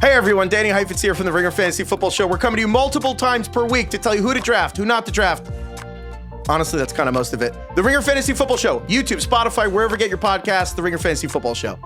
Hey everyone, Danny Heifetz here from the Ringer Fantasy Football Show. We're coming to you multiple times per week to tell you who to draft, who not to draft. Honestly, that's kind of most of it. The Ringer Fantasy Football Show, YouTube, Spotify, wherever you get your podcasts, the Ringer Fantasy Football Show.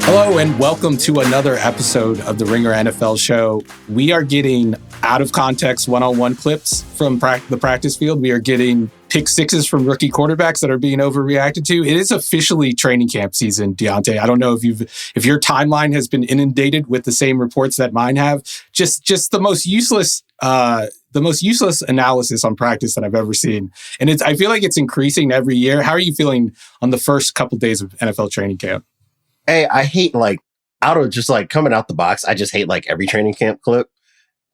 Hello and welcome to another episode of the Ringer NFL Show. We are getting out of context one-on-one clips from the practice field. We are getting pick sixes from rookie quarterbacks that are being overreacted to. It is officially training camp season, Diante. I don't know if your timeline has been inundated with the same reports that mine have. Just the most useless analysis on practice that I've ever seen. And I feel like it's increasing every year. How are you feeling on the first couple of days of NFL training camp? Hey, I hate coming out the box. I just hate every training camp clip.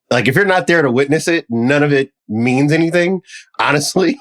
If you're not there to witness it, none of it means anything, honestly.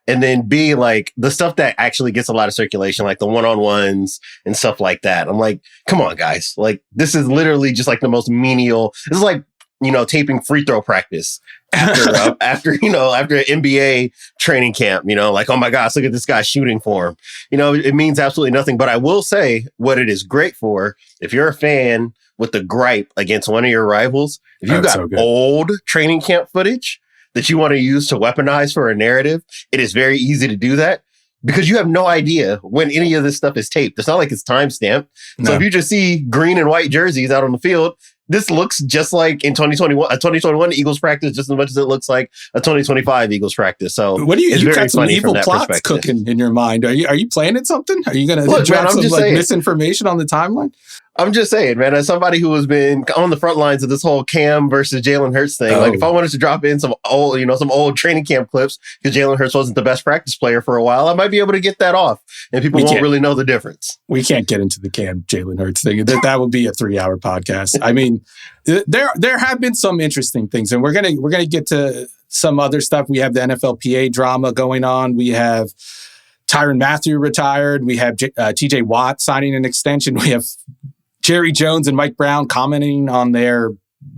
And then B, the stuff that actually gets a lot of circulation, like the one-on-ones and stuff like that. I'm like, come on, guys. This is literally just the most menial. This is taping free throw practice after an NBA training camp, oh my gosh, look at this guy shooting for him. It means absolutely nothing. But I will say what it is great for, if you're a fan with the gripe against one of your rivals, if you've got old training camp footage that you want to use to weaponize for a narrative, it is very easy to do that because you have no idea when any of this stuff is taped. It's not like it's timestamped. No. So if you just see green and white jerseys out on the field, this looks just like in 2021, a 2021 Eagles practice, just as much as it looks like a 2025 Eagles practice. So what do you got some evil plots cooking in your mind? Are you planning something? Are you going to drop some misinformation on the timeline? I'm just saying, man, as somebody who has been on the front lines of this whole Cam versus Jalen Hurts thing, if I wanted to drop in some old training camp clips because Jalen Hurts wasn't the best practice player for a while, I might be able to get that off and people won't really know the difference. We can't get into the Cam Jalen Hurts thing. That would be a 3-hour podcast. I mean, there have been some interesting things, and we're gonna get to some other stuff. We have the NFLPA drama going on. We have Tyrann Mathieu retired. We have TJ Watt signing an extension. We have Jerry Jones and Mike Brown commenting on their,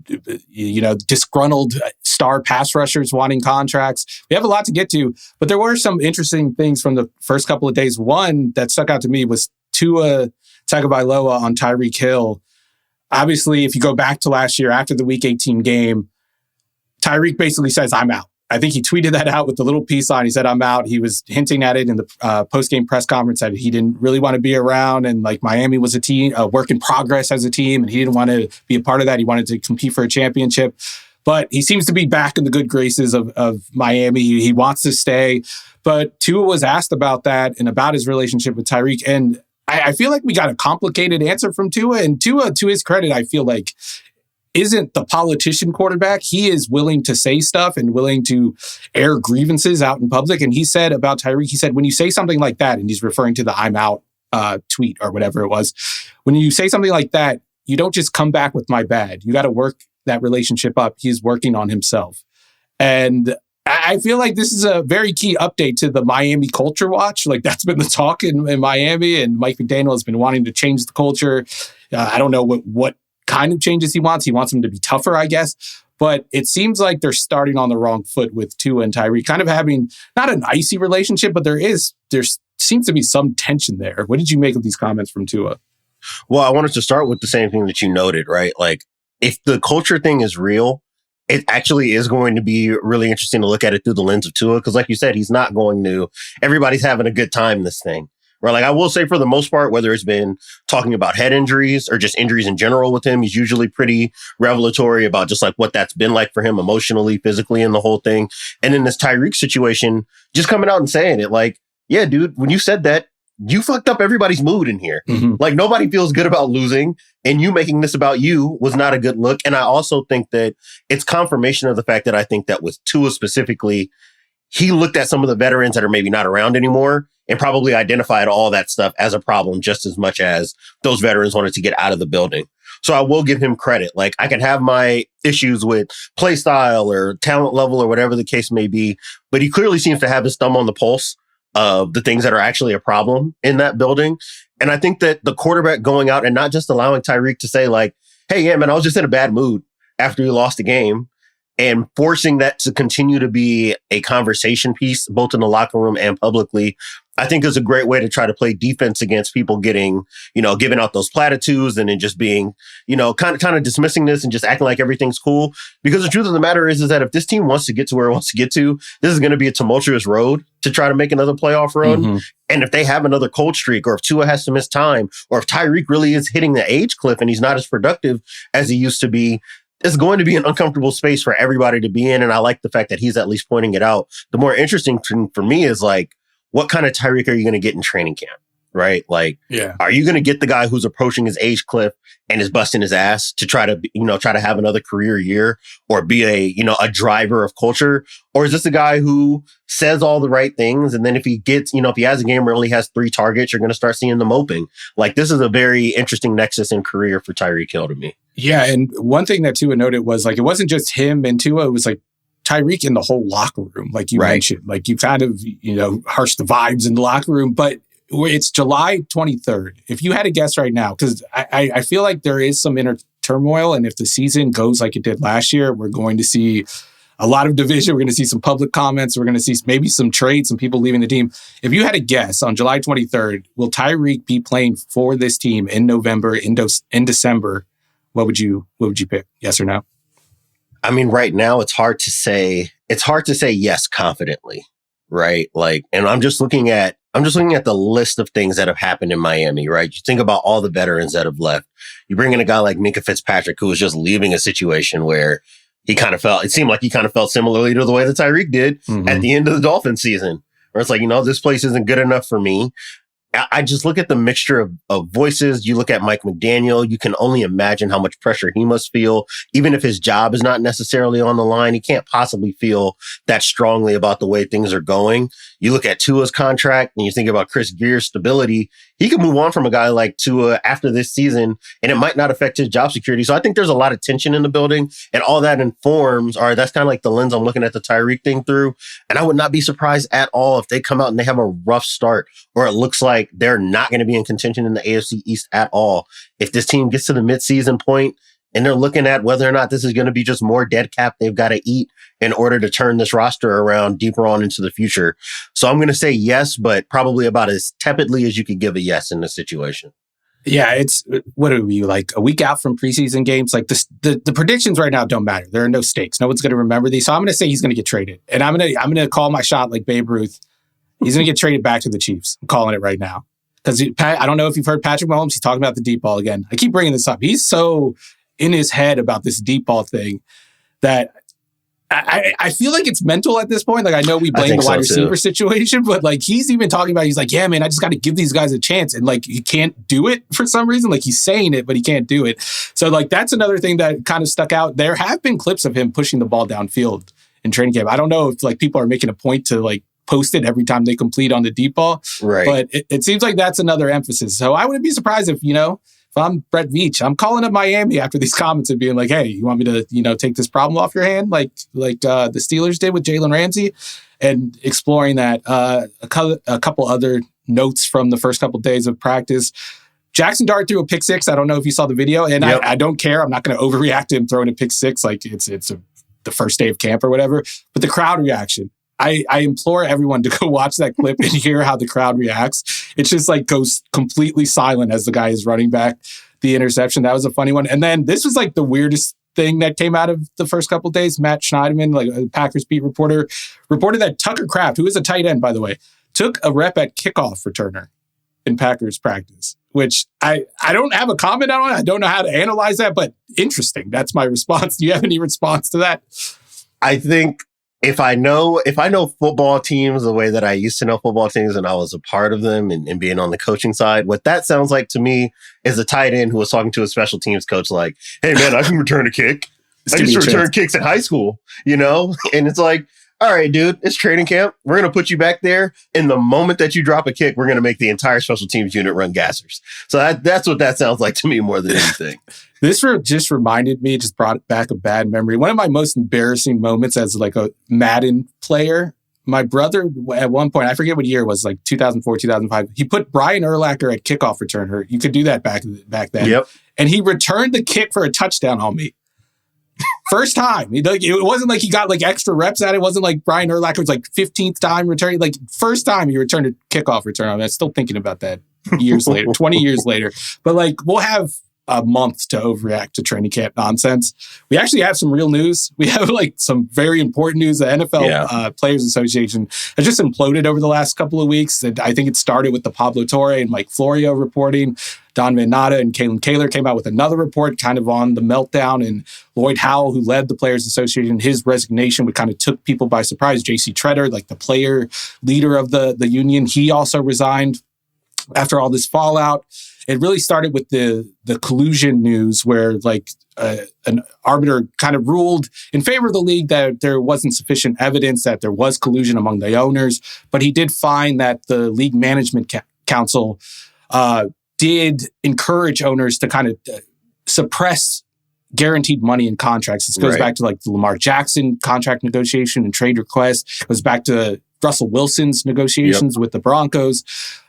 disgruntled star pass rushers wanting contracts. We have a lot to get to, but there were some interesting things from the first couple of days. One that stuck out to me was Tua Tagovailoa on Tyreek Hill. Obviously, if you go back to last year after the Week 18 game, Tyreek basically says, "I'm out." I think he tweeted that out with the little peace sign. He said, "I'm out." He was hinting at it in the post-game press conference that he didn't really want to be around. And Miami was a team, a work in progress as a team. And he didn't want to be a part of that. He wanted to compete for a championship. But he seems to be back in the good graces of Miami. He wants to stay. But Tua was asked about that and about his relationship with Tyreek. And I feel like we got a complicated answer from Tua. And Tua, to his credit, I feel like isn't the politician quarterback. He is willing to say stuff and willing to air grievances out in public. And he said about Tyreek, he said, when you say something like that, and he's referring to the "I'm out" tweet or whatever it was, when you say something like that, you don't just come back with "my bad." You got to work that relationship up. He's working on himself. And I feel like this is a very key update to the Miami culture watch. That's been the talk in Miami, and Mike McDaniel has been wanting to change the culture. I don't know what kind of changes he wants. He wants them to be tougher, I guess. But it seems like they're starting on the wrong foot with Tua and Tyreek, kind of having not an icy relationship, but there seems to be some tension there. What did you make of these comments from Tua? Well, I wanted to start with the same thing that you noted, right? If the culture thing is real, it actually is going to be really interesting to look at it through the lens of Tua. Because like you said, he's not going to, everybody's having a good time in this thing. Right. I will say for the most part, whether it's been talking about head injuries or just injuries in general with him, he's usually pretty revelatory about just what that's been like for him emotionally, physically, and the whole thing. And in this Tyreek situation, just coming out and saying it yeah, dude, when you said that, you fucked up everybody's mood in here. Mm-hmm. Nobody feels good about losing, and you making this about you was not a good look. And I also think that it's confirmation of the fact that I think that with Tua specifically, he looked at some of the veterans that are maybe not around anymore and probably identified all that stuff as a problem just as much as those veterans wanted to get out of the building. So I will give him credit. I can have my issues with play style or talent level or whatever the case may be, but he clearly seems to have his thumb on the pulse of the things that are actually a problem in that building. And I think that the quarterback going out and not just allowing Tyreek to say hey, yeah, man, I was just in a bad mood after we lost the game. And forcing that to continue to be a conversation piece, both in the locker room and publicly, I think is a great way to try to play defense against people getting, giving out those platitudes and then just being, kind of dismissing this and just acting like everything's cool. Because the truth of the matter is that if this team wants to get to where it wants to get to, this is going to be a tumultuous road to try to make another playoff run. Mm-hmm. And if they have another cold streak, or if Tua has to miss time, or if Tyreek really is hitting the age cliff and he's not as productive as he used to be, it's going to be an uncomfortable space for everybody to be in. And I like the fact that he's at least pointing it out. The more interesting thing for me is like, what kind of Tyreek are you going to get in training camp? Right? Like, are you going to get the guy who's approaching his age cliff and is busting his ass to try to have another career year or be a driver of culture? Or is this a guy who says all the right things? And then if he gets, if he has a game where he only has 3 targets, you're going to start seeing the moping. Like, this is a very interesting nexus in career for Tyreek Hill to me. Yeah. And one thing that Tua noted was like, it wasn't just him and Tua, it was like Tyreek in the whole locker room. Like you mentioned, like you kind of, harsh the vibes in the locker room, but it's July 23rd. If you had to guess right now, because I feel like there is some inner turmoil, and if the season goes like it did last year, we're going to see a lot of division. We're going to see some public comments. We're going to see maybe some trades, some people leaving the team. If you had to guess on July 23rd, will Tyreek be playing for this team in November, in December? What would you pick? Yes or no? I mean, right now it's hard to say. It's hard to say yes confidently, right? Like, and I'm just looking at the list of things that have happened in Miami, right? You think about all the veterans that have left. You bring in a guy like Micah Fitzpatrick, who was just leaving a situation where it seemed like he kind of felt similarly to the way that Tyreek did at the end of the Dolphins season, where it's like, this place isn't good enough for me. I just look at the mixture of voices. You look at Mike McDaniel, you can only imagine how much pressure he must feel. Even if his job is not necessarily on the line, he can't possibly feel that strongly about the way things are going. You look at Tua's contract and you think about Chris Greer's stability. He could move on from a guy like Tua after this season, and it might not affect his job security. So I think there's a lot of tension in the building, and all that informs, or that's kind of like the lens I'm looking at the Tyreek thing through. And I would not be surprised at all if they come out and they have a rough start, or it looks like they're not going to be in contention in the AFC East at all. If this team gets to the midseason point and they're looking at whether or not this is going to be just more dead cap they've got to eat in order to turn this roster around deeper on into the future. So I'm going to say yes, but probably about as tepidly as you could give a yes in this situation. Yeah, it's, what are we, like a week out from preseason games? Like the predictions right now don't matter. There are no stakes. No one's going to remember these. So I'm going to say he's going to get traded. And I'm going to call my shot like Babe Ruth. He's going to get traded back to the Chiefs. I'm calling it right now. Because I don't know if you've heard Patrick Mahomes. He's talking about the deep ball again. I keep bringing this up. He's so in his head about this deep ball thing that I feel like it's mental at this point. Like, I know we blame the wide receiver situation, but like he's even talking about, he's like, yeah, man, I just got to give these guys a chance. And like, he can't do it for some reason. Like, he's saying it, but he can't do it. So like, that's another thing that kind of stuck out. There have been clips of him pushing the ball downfield in training camp. I don't know if like people are making a point to like post it every time they complete on the deep ball. Right. But it seems like that's another emphasis. So I wouldn't be surprised if, if I'm Brett Veach, I'm calling up Miami after these comments and being like, hey, you want me to, take this problem off your hand like the Steelers did with Jalen Ramsey, and exploring that. A couple other notes from the first couple of days of practice. Jackson Dart threw a pick six. I don't know if you saw the video, and yep. I don't care. I'm not going to overreact to him throwing a pick six like it's the first day of camp or whatever. But the crowd reaction, I implore everyone to go watch that clip and hear how the crowd reacts. It just like goes completely silent as the guy is running back the interception. That was a funny one. And then this was like the weirdest thing that came out of the first couple of days. Matt Schneiderman, like a Packers beat reporter, reported that Tucker Kraft, who is a tight end, by the way, took a rep at kickoff returner in Packers practice, which I don't have a comment on. I don't know how to analyze that, but interesting. That's my response. Do you have any response to that? I think if I know football teams the way that I used to know football teams and I was a part of them and being on the coaching side, what that sounds like to me is a tight end who was talking to a special teams coach like, hey man, I can return a kick. I used to return kicks in high school, And it's like, all right, dude, it's training camp. We're going to put you back there. And the moment that you drop a kick, we're going to make the entire special teams unit run gassers. So that's what that sounds like to me more than anything. This just reminded me, just brought back a bad memory. One of my most embarrassing moments as like a Madden player, my brother at one point, I forget what year it was, like 2004, 2005, he put Brian Urlacher at kickoff returner. You could do that back then. Yep. and he returned the kick for a touchdown on me. First time. It wasn't like he got like extra reps at it. It wasn't like Brian Urlacher was like 15th time returning. Like first time he returned a kickoff return on me. I'm still thinking about that years later, 20 years later. But like we'll have a month to overreact to training camp nonsense. We actually have some real news. We have like some very important news. The NFL Players Association has just imploded over the last couple of weeks. I think it started with the Pablo Torre and Mike Florio reporting. Don Van Natta and Kalen Kaler came out with another report kind of on the meltdown, and Lloyd Howell, who led the Players Association, his resignation, which kind of took people by surprise. J.C. Treader, like the player leader of the union, he also resigned after all this fallout. It really started with the collusion news where like an arbiter kind of ruled in favor of the league that there wasn't sufficient evidence that there was collusion among the owners, but he did find that the League Management Council did encourage owners to kind of suppress guaranteed money in contracts. This goes back to like the Lamar Jackson contract negotiation and trade request. It goes back to Russell Wilson's negotiations with the Broncos.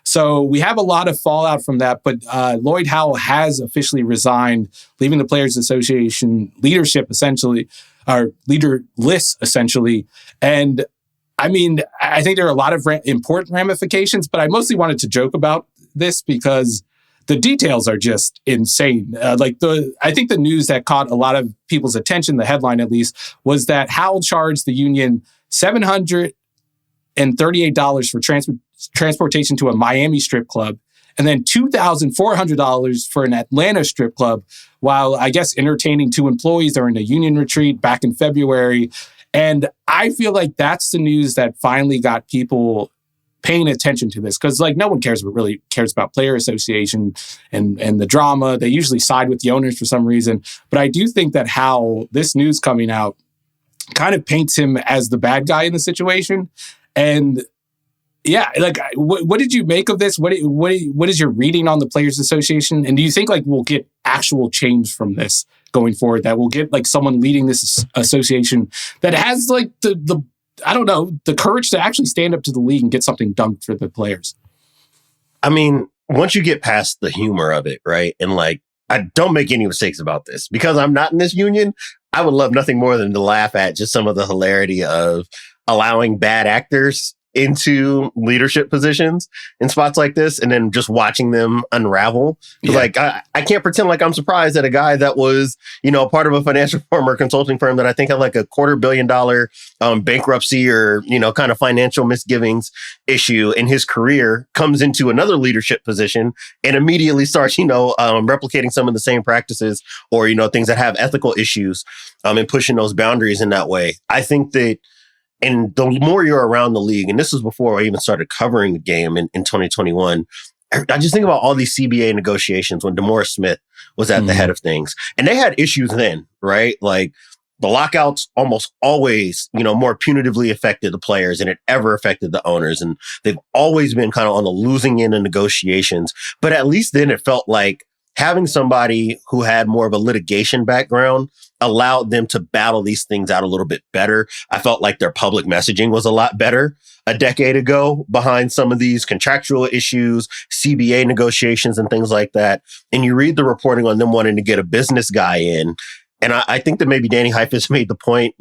So we have a lot of fallout from that, but Lloyd Howell has officially resigned, leaving the Players Association leadership essentially, or leaderless essentially. And I mean, I think there are a lot of important ramifications, but I mostly wanted to joke about this because the details are just insane. I think the news that caught a lot of people's attention, the headline at least, was that Howell charged the union $738 for transportation to a Miami strip club, and then $2,400 for an Atlanta strip club, while I guess entertaining two employees during a union retreat back in February. And I feel like that's the news that finally got people paying attention to this, because like no one really cares about player association and the drama. They usually side with the owners for some reason. But I do think that how this news coming out kind of paints him as the bad guy in the situation. And yeah, like what did you make of this? What is your reading on the Players Association? And do you think like we'll get actual change from this going forward, that we'll get like someone leading this association that has like the I don't know, the courage to actually stand up to the league and get something done for the players? I mean, once you get past the humor of it, right? And like, I don't make any mistakes about this because I'm not in this union. I would love nothing more than to laugh at just some of the hilarity of allowing bad actors into leadership positions in spots like this and then just watching them unravel. Yeah. Like, I can't pretend like I'm surprised that a guy that was, part of a financial firm or consulting firm that I think had like a $250 million bankruptcy or, kind of financial misgivings issue in his career comes into another leadership position and immediately starts, replicating some of the same practices or, things that have ethical issues and pushing those boundaries in that way. I think that, and the more you're around the league, and this was before I even started covering the game in 2021, I just think about all these CBA negotiations when DeMaurice Smith was at the head of things. And they had issues then, right? Like the lockouts almost always, more punitively affected the players than it ever affected the owners. And they've always been kind of on the losing end of negotiations. But at least then it felt like having somebody who had more of a litigation background allowed them to battle these things out a little bit better. I felt like their public messaging was a lot better a decade ago behind some of these contractual issues, CBA negotiations and things like that. And you read the reporting on them wanting to get a business guy in. And I think that maybe Danny Heifetz made the point,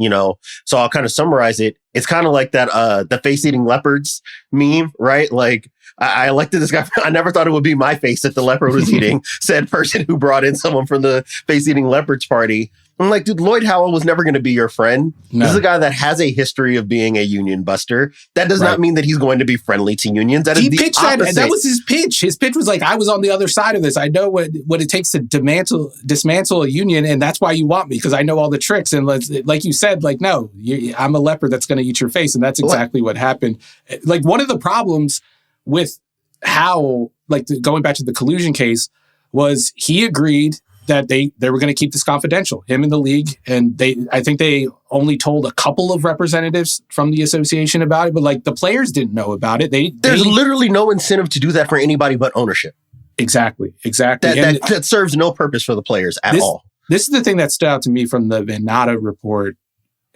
so I'll kind of summarize it. It's kind of like that, the face-eating leopards meme, right? Like, I elected this guy. I never thought it would be my face that the leopard was eating, said person who brought in someone from the face-eating leopards party. I'm like, dude, Lloyd Howell was never going to be your friend. No. This is a guy that has a history of being a union buster. That does not mean that he's going to be friendly to unions. That is the opposite. That was his pitch. His pitch was like, I was on the other side of this. I know what it takes to dismantle a union, and that's why you want me, because I know all the tricks. And like you said, like, no, I'm a leopard that's going to eat your face. And that's exactly what happened. Like, one of the problems with how, like, going back to the collusion case, was he agreed that they were going to keep this confidential, him and the league. And I think they only told a couple of representatives from the association about it, but like the players didn't know about it. There's literally no incentive to do that for anybody but ownership. Exactly. That serves no purpose for the players at all. This is the thing that stood out to me from the Van Natta report.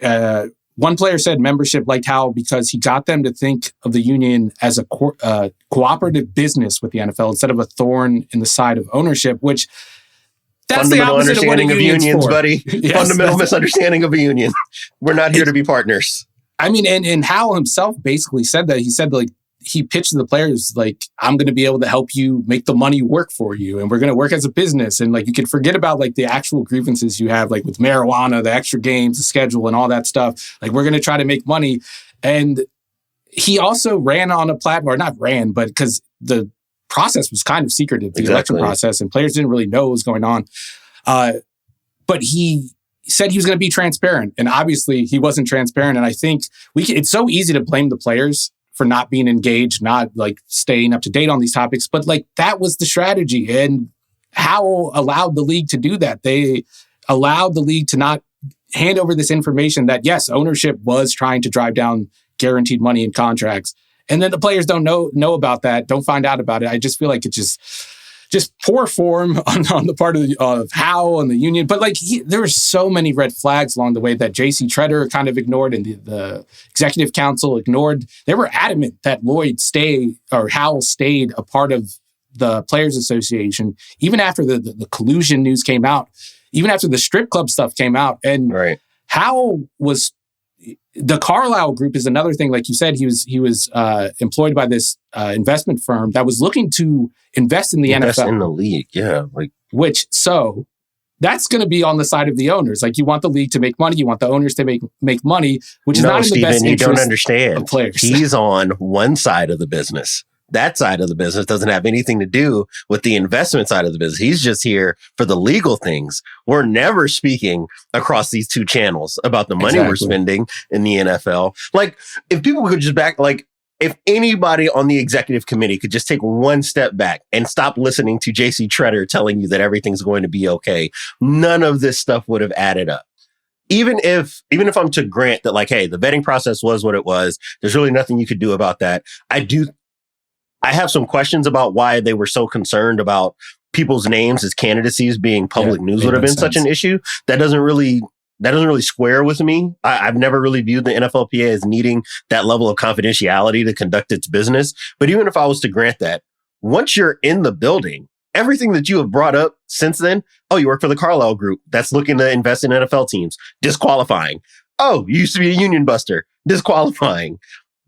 One player said membership liked Howell because he got them to think of the union as a cooperative business with the NFL instead of a thorn in the side of ownership, which That's the fundamental opposite of what a understanding of union's unions, for. buddy. Yes, Fundamental misunderstanding of a union. We're not here to be partners. I mean, and Howell himself basically said that. He said, like, he pitched to the players, like, I'm going to be able to help you make the money work for you. And we're going to work as a business. And, like, you can forget about, like, the actual grievances you have, like, with marijuana, the extra games, the schedule, and all that stuff. Like, we're going to try to make money. And he also ran on a platform, or not ran, but because the process was kind of secretive, the election process, and players didn't really know what was going on. But he said he was going to be transparent. And obviously, he wasn't transparent. And I think it's so easy to blame the players for not being engaged, not like staying up to date on these topics. But like that was the strategy. And Howell allowed the league to do that. They allowed the league to not hand over this information that, yes, ownership was trying to drive down guaranteed money in contracts. And then the players don't know about that, don't find out about it. I just feel like it's just poor form on the part of Howell and the union. But like there were so many red flags along the way that J.C. Treader kind of ignored and the executive council ignored. They were adamant that Howell stayed a part of the Players Association, even after the collusion news came out, even after the strip club stuff came out. And Howell was... The Carlyle Group is another thing. Like you said, he was employed by this investment firm that was looking to invest in the NFL, in the league. Yeah, so that's going to be on the side of the owners. Like you want the league to make money, you want the owners to make money, which is not in the best interest. You don't understand. Of players. He's on one side of the business. That side of the business doesn't have anything to do with the investment side of the business. He's just here for the legal things. We're never speaking across these two channels about the money we're spending in the NFL. Like, if people could just if anybody on the executive committee could just take one step back and stop listening to J.C. Treader telling you that everything's going to be okay, none of this stuff would have added up. Even if I'm to grant that, like, hey, the vetting process was what it was, there's really nothing you could do about that. I have some questions about why they were so concerned about people's names as candidacies being public news would have been such an issue. That doesn't really square with me. I've never really viewed the NFLPA as needing that level of confidentiality to conduct its business. But even if I was to grant that, once you're in the building, everything that you have brought up since then, oh, you work for the Carlyle Group that's looking to invest in NFL teams, disqualifying. Oh, you used to be a union buster, disqualifying.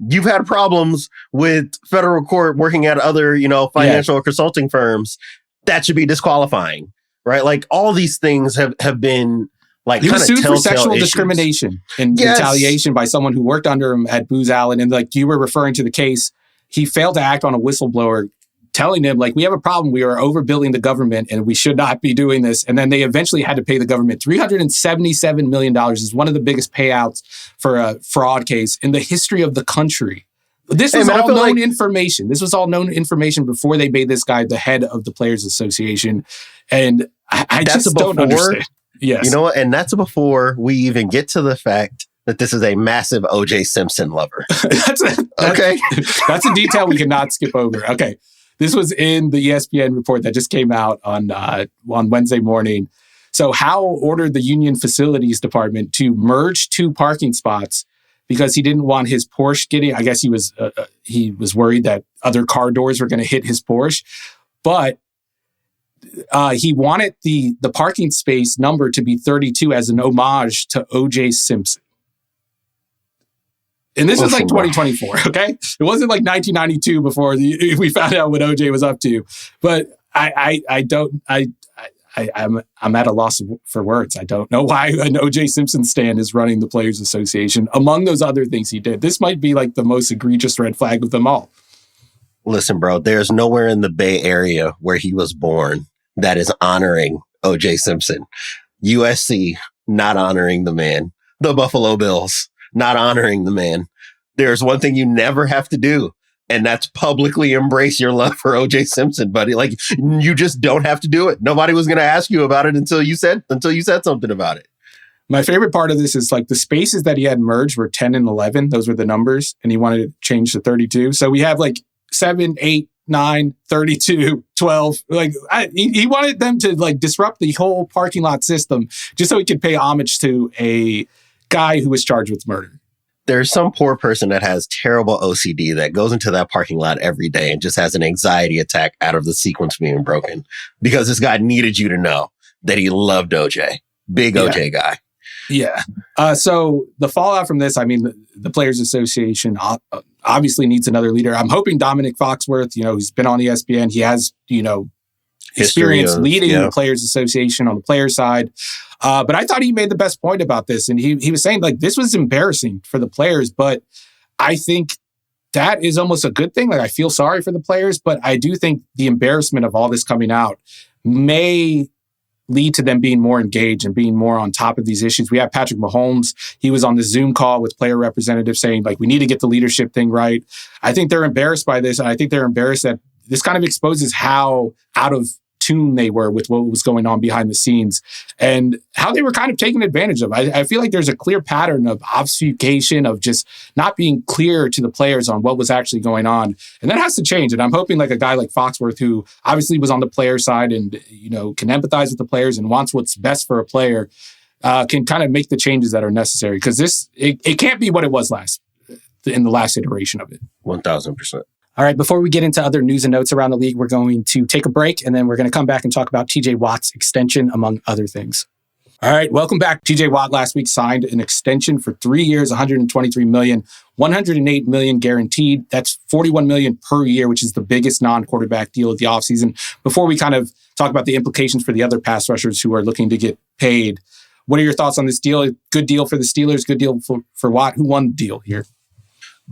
You've had problems with federal court working at other, financial or consulting firms. That should be disqualifying, right? Like all these things have been like he was sued for sexual issues. Discrimination and retaliation by someone who worked under him at Booz Allen. And like you were referring to the case, he failed to act on a whistleblower telling them, like, we have a problem. We are overbilling the government and we should not be doing this. And then they eventually had to pay the government $377 million. Is one of the biggest payouts for a fraud case in the history of the country. This was all known information. This was all known information before they made this guy the head of the Players Association. And I just don't understand. Yes. You know what? And that's before we even get to the fact that this is a massive O.J. Simpson lover. That's a detail we cannot skip over. Okay. This was in the ESPN report that just came out on Wednesday morning. So Howell ordered the union facilities department to merge two parking spots because he didn't want his Porsche getting, I guess he was worried that other car doors were going to hit his Porsche. But he wanted the parking space number to be 32 as an homage to O.J. Simpson. And this is like 2024, okay? It wasn't like 1992 before we found out what OJ was up to. But I'm at a loss for words. I don't know why an OJ Simpson stan is running the Players Association. Among those other things he did, this might be like the most egregious red flag of them all. Listen, bro, there's nowhere in the Bay Area where he was born that is honoring OJ Simpson. USC not honoring the man. The Buffalo Bills not honoring the man. There's one thing you never have to do, and that's publicly embrace your love for O.J. Simpson, buddy. Like, you just don't have to do it. Nobody was going to ask you about it until you said something about it. My favorite part of this is like the spaces that he had merged were 10 and 11. Those were the numbers, and he wanted to change to 32. So we have like 7, 8, 9, 32, 12. Like he wanted them to like disrupt the whole parking lot system just so he could pay homage to a guy who was charged with murder. There's some poor person that has terrible OCD that goes into that parking lot every day and just has an anxiety attack out of the sequence being broken because this guy needed you to know that he loved OJ. Big OJ guy. Yeah. So the fallout from this, I mean, the Players Association obviously needs another leader. I'm hoping Dominic Foxworth, he's been on ESPN. He has, experience leading the Players Association on the player side. But I thought he made the best point about this. And he was saying, like, this was embarrassing for the players, but I think that is almost a good thing. Like, I feel sorry for the players, but I do think the embarrassment of all this coming out may lead to them being more engaged and being more on top of these issues. We have Patrick Mahomes. He was on the Zoom call with player representatives saying, like, we need to get the leadership thing right. I think they're embarrassed by this. And I think they're embarrassed that this kind of exposes how out of tune they were with what was going on behind the scenes and how they were kind of taken advantage of. I feel like there's a clear pattern of obfuscation, of just not being clear to the players on what was actually going on. And that has to change. And I'm hoping like a guy like Foxworth, who obviously was on the player side and, can empathize with the players and wants what's best for a player, can kind of make the changes that are necessary. Because it can't be what it was in the last iteration of it. 1,000%. All right, before we get into other news and notes around the league, we're going to take a break, and then we're going to come back and talk about TJ Watt's extension, among other things. All right, welcome back. TJ Watt last week signed an extension for 3 years, $123 million, $108 million guaranteed. That's $41 million per year, which is the biggest non-quarterback deal of the offseason. Before we kind of talk about the implications for the other pass rushers who are looking to get paid, what are your thoughts on this deal? Good deal for the Steelers, good deal for Watt. Who won the deal here?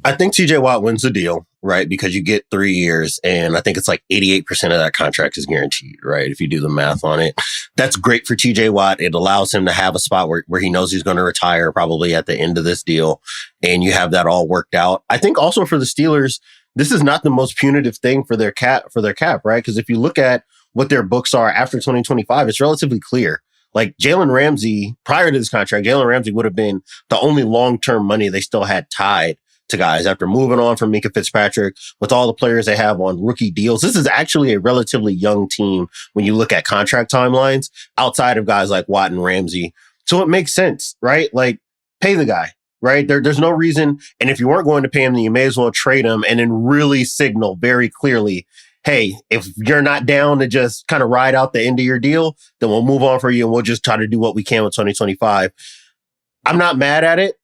I think TJ Watt wins the deal, right? Because you get 3 years, and I think it's like 88% of that contract is guaranteed, right? If you do the math on it. That's great for TJ Watt. It allows him to have a spot where he knows he's going to retire probably at the end of this deal, and you have that all worked out. I think also for the Steelers, this is not the most punitive thing for their cap, right? Because if you look at what their books are after 2025, it's relatively clear. Like Jalen Ramsey, prior to this contract, Jalen Ramsey would have been the only long-term money they still had tied to guys after moving on from Micah Fitzpatrick with all the players they have on rookie deals. This is actually a relatively young team when you look at contract timelines outside of guys like Watt and Ramsey. So it makes sense, right? Like, pay the guy, right? There's no reason. And if you weren't going to pay him, then you may as well trade him and then really signal very clearly, hey, if you're not down to just kind of ride out the end of your deal, then we'll move on for you and we'll just try to do what we can with 2025. I'm not mad at it.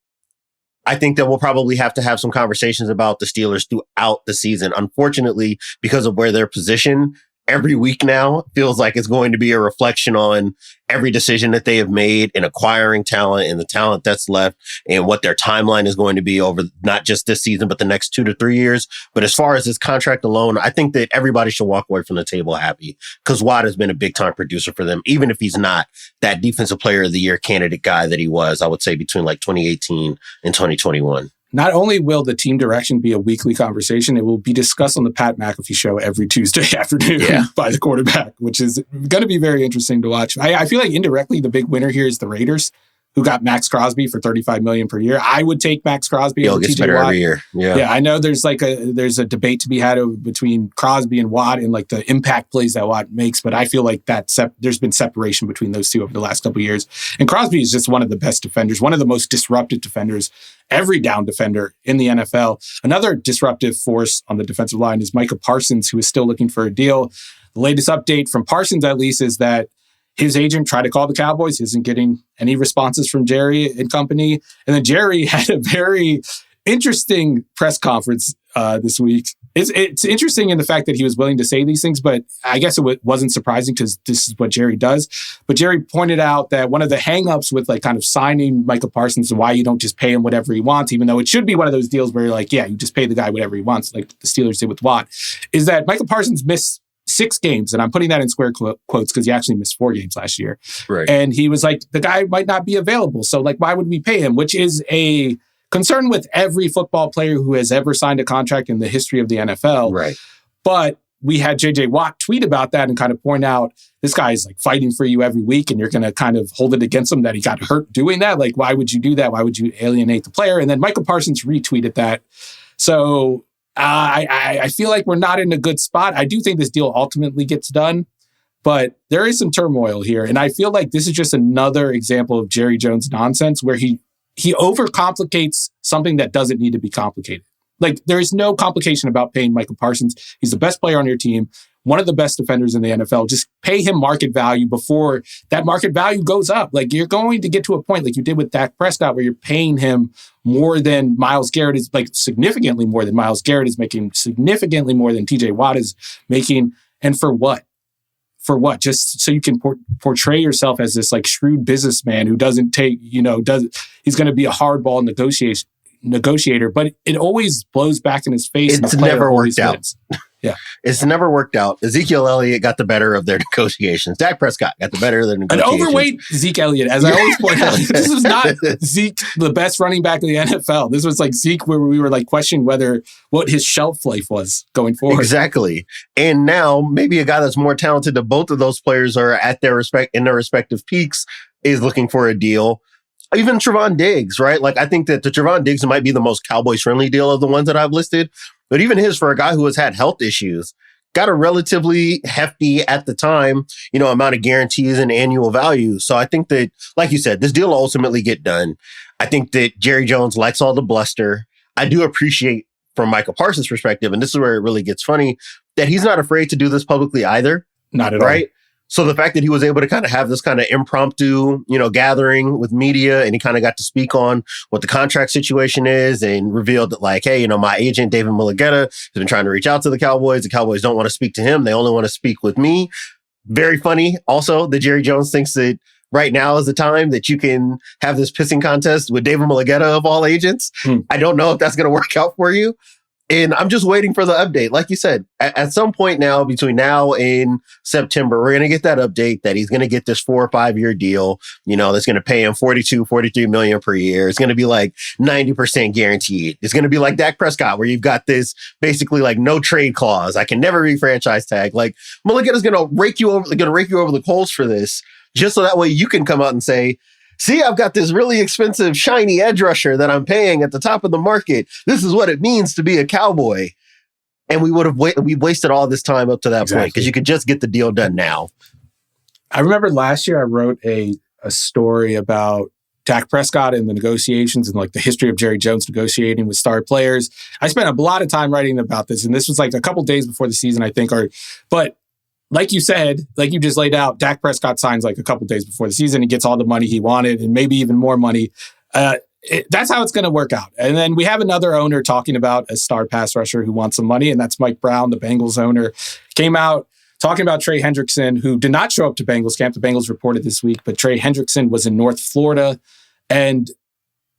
I think that we'll probably have to have some conversations about the Steelers throughout the season. Unfortunately, because of where they're positioned, every week now feels like it's going to be a reflection on every decision that they have made in acquiring talent and the talent that's left and what their timeline is going to be over not just this season, but the next 2 to 3 years. But as far as this contract alone, I think that everybody should walk away from the table happy because Watt has been a big time producer for them, even if he's not that defensive player of the year candidate guy that he was, I would say between like 2018 and 2021. Not only will the team direction be a weekly conversation, it will be discussed on the Pat McAfee show every Tuesday afternoon by the quarterback, which is going to be very interesting to watch. I feel like indirectly the big winner here is the Raiders, who got Max Crosby for $35 million per year. I would take Max Crosby over gets TJ better Watt. every year. Yeah, I know there's a debate to be had between Crosby and Watt and like the impact plays that Watt makes, but I feel like there's been separation between those two over the last couple of years. And Crosby is just one of the best defenders, one of the most disruptive defenders, every down defender in the NFL. Another disruptive force on the defensive line is Micah Parsons, who is still looking for a deal. The latest update from Parsons, at least, is that his agent tried to call the Cowboys, isn't getting any responses from Jerry and company. And then Jerry had a very interesting press conference this week. It's interesting in the fact that he was willing to say these things, but I guess it wasn't surprising because this is what Jerry does. But Jerry pointed out that one of the hangups with like kind of signing Micah Parsons and why you don't just pay him whatever he wants, even though it should be one of those deals where you're like, yeah, you just pay the guy whatever he wants, like the Steelers did with Watt, is that Micah Parsons missed 6 games, and I'm putting that in square quotes because he actually missed 4 games last year. Right. And he was like, the guy might not be available. So like, why would we pay him? Which is a concern with every football player who has ever signed a contract in the history of the NFL. Right. But we had JJ Watt tweet about that and kind of point out this guy is like fighting for you every week and you're going to kind of hold it against him that he got hurt doing that. Like, why would you do that? Why would you alienate the player? And then Micah Parsons retweeted that. So I feel like we're not in a good spot. I do think this deal ultimately gets done, but there is some turmoil here. And I feel like this is just another example of Jerry Jones nonsense where he overcomplicates something that doesn't need to be complicated. Like, there is no complication about paying Micah Parsons. He's the best player on your team. one of the best defenders in the NFL. Just pay him market value before that market value goes up. Like, you're going to get to a point like you did with Dak Prescott where you're paying him more than Myles Garrett is, like significantly more than Myles Garrett is making, significantly more than TJ Watt is making. And for what? For what? Just so you can portray yourself as this like shrewd businessman who doesn't take, he's going to be a hardball negotiator, but it always blows back in his face. It's never worked out. Wins. Yeah. It's never worked out. Ezekiel Elliott got the better of their negotiations. Dak Prescott got the better of their negotiations. An overweight Zeke Elliott, as I always point out. This was not Zeke, the best running back in the NFL. This was like Zeke where we were like questioning what his shelf life was going forward. Exactly. And now maybe a guy that's more talented than both of those players are at their respective peaks is looking for a deal. Even Trevon Diggs, right? Like, I think that the Trevon Diggs might be the most Cowboys-friendly deal of the ones that I've listed. But even his, for a guy who has had health issues, got a relatively hefty, at the time, amount of guarantees and annual value. So I think that, like you said, this deal will ultimately get done. I think that Jerry Jones likes all the bluster. I do appreciate, from Micah Parsons' perspective, and this is where it really gets funny, that he's not afraid to do this publicly either. Not at all. Right? So the fact that he was able to kind of have this kind of impromptu, gathering with media, and he kind of got to speak on what the contract situation is and revealed that, like, hey, my agent, David Mulligetta, has been trying to reach out to the Cowboys. The Cowboys don't want to speak to him. They only want to speak with me. Very funny. Also, that Jerry Jones thinks that right now is the time that you can have this pissing contest with David Mulligetta of all agents. I don't know if that's going to work out for you. And I'm just waiting for the update. Like you said, at some point now, between now and September, we're going to get that update that he's going to get this 4 or 5 year deal, that's going to pay him $43 million per year. It's going to be like 90% guaranteed. It's going to be like Dak Prescott, where you've got this basically like no trade clause. I can never be franchise tag. Like, Mulligetta's going to rake you over the coals for this, just so that way you can come out and say, see, I've got this really expensive, shiny edge rusher that I'm paying at the top of the market. This is what it means to be a Cowboy. And we wasted all this time up to that point because you could just get the deal done now. I remember last year I wrote a story about Dak Prescott and the negotiations and like the history of Jerry Jones negotiating with star players. I spent a lot of time writing about this, and this was like a couple days before the season, I think. But like you said, like you just laid out, Dak Prescott signs like a couple days before the season. He gets all the money he wanted and maybe even more money. That's how it's going to work out. And then we have another owner talking about a star pass rusher who wants some money, and that's Mike Brown, the Bengals owner. Came out talking about Trey Hendrickson, who did not show up to Bengals camp. The Bengals reported this week, but Trey Hendrickson was in North Florida. And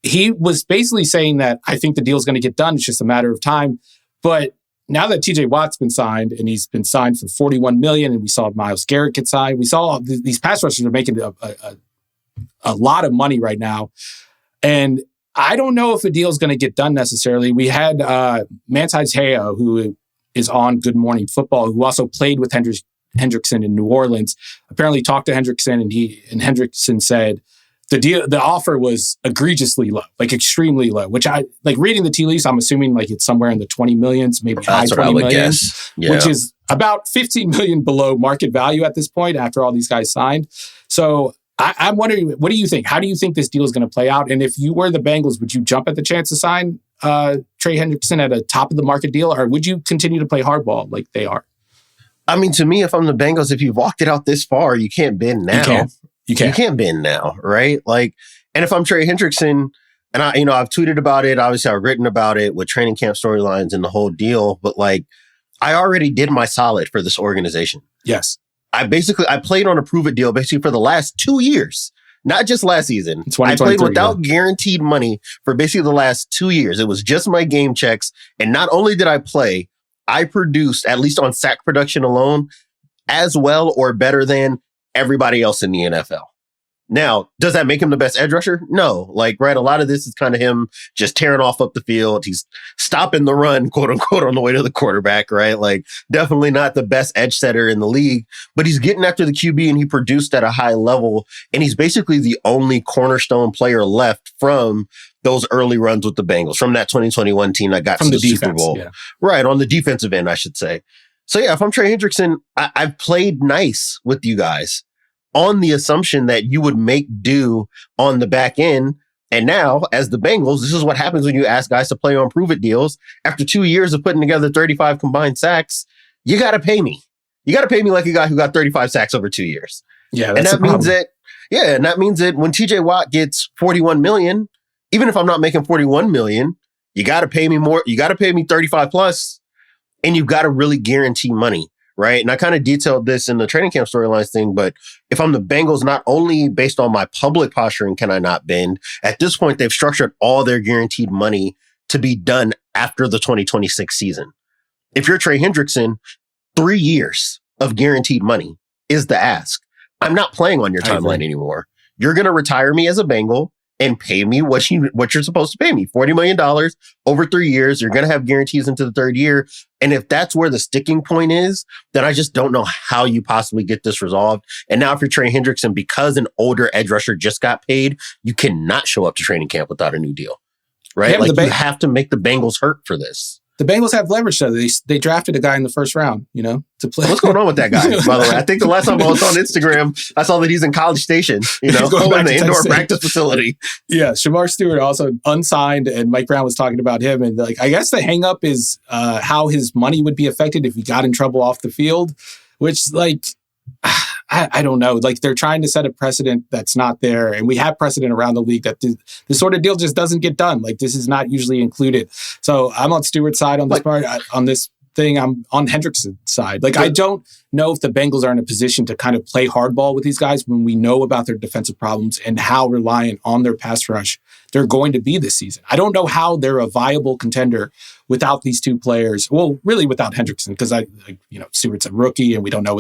he was basically saying that I think the deal's going to get done. It's just a matter of time. But now that TJ Watt's been signed, and he's been signed for $41 million, and we saw Myles Garrett get signed, we saw these pass rushers are making a lot of money right now. And I don't know if a deal is going to get done necessarily. We had Mathieu, who is on Good Morning Football, who also played with Hendrickson in New Orleans, apparently talked to Hendrickson, and Hendrickson said the offer was egregiously low, like extremely low, which I like reading the tea leaves. I'm assuming like it's somewhere in the 20 millions, maybe high 20 million, which is about 15 million below market value at this point after all these guys signed. So I'm wondering, what do you think? How do you think this deal is going to play out? And if you were the Bengals, would you jump at the chance to sign Trey Hendrickson at a top of the market deal, or would you continue to play hardball like they are? I mean, to me, if I'm the Bengals, if you've walked it out this far, you can't bend now. You can't bend now, right? Like, and if I'm Trey Hendrickson, and I've tweeted about it, obviously I've written about it with training camp storylines and the whole deal, but like, I already did my solid for this organization. Yes. I played on a prove it deal basically for the last 2 years, not just last season. I played without guaranteed money for basically the last 2 years. It was just my game checks. And not only did I play, I produced, at least on sack production alone, as well or better than everybody else in the NFL. Now, does that make him the best edge rusher? No. Like, right, a lot of this is kind of him just tearing off up the field. He's stopping the run, quote unquote, on the way to the quarterback, right? Like, definitely not the best edge setter in the league, but he's getting after the QB and he produced at a high level. And he's basically the only cornerstone player left from those early runs with the Bengals, from that 2021 team that got to the Super Bowl. Yeah. Right, on the defensive end, I should say. So yeah, if I'm Trey Hendrickson, I've played nice with you guys on the assumption that you would make do on the back end. And now, as the Bengals, this is what happens when you ask guys to play on prove it deals. After 2 years of putting together 35 combined sacks, you got to pay me. You got to pay me like a guy who got 35 sacks over 2 years. Yeah, and that means that when TJ Watt gets 41 million, even if I'm not making 41 million, you got to pay me more. You got to pay me 35 plus, and you've got to really guarantee money, right? And I kind of detailed this in the training camp storylines thing, but if I'm the Bengals, not only based on my public posturing can I not bend, at this point, they've structured all their guaranteed money to be done after the 2026 season. If you're Trey Hendrickson, 3 years of guaranteed money is the ask. I'm not playing on your timeline anymore. You're going to retire me as a Bengal and pay me what you're supposed to pay me, $40 million over 3 years. You're going to have guarantees into the third year. And if that's where the sticking point is, then I just don't know how you possibly get this resolved. And now if you're Trey Hendrickson, because an older edge rusher just got paid, you cannot show up to training camp without a new deal, right? Yeah, you have to make the Bengals hurt for this. The Bengals have leverage, though. They drafted a guy in the first round, to play. What's going on with that guy, by the way? I think the last time I was on Instagram, I saw that he's in College Station, in the indoor practice facility. Yeah, Shamar Stewart also unsigned, and Mike Brown was talking about him. And I guess the hang up is how his money would be affected if he got in trouble off the field, which, I don't know. They're trying to set a precedent that's not there. And we have precedent around the league that this sort of deal just doesn't get done. This is not usually included. So I'm on Stewart's side on this part. On this thing, I'm on Hendrickson's side. I don't know if the Bengals are in a position to kind of play hardball with these guys when we know about their defensive problems and how reliant on their pass rush they're going to be this season. I don't know how they're a viable contender without these two players. Well, really without Hendrickson, because Stewart's a rookie and we don't know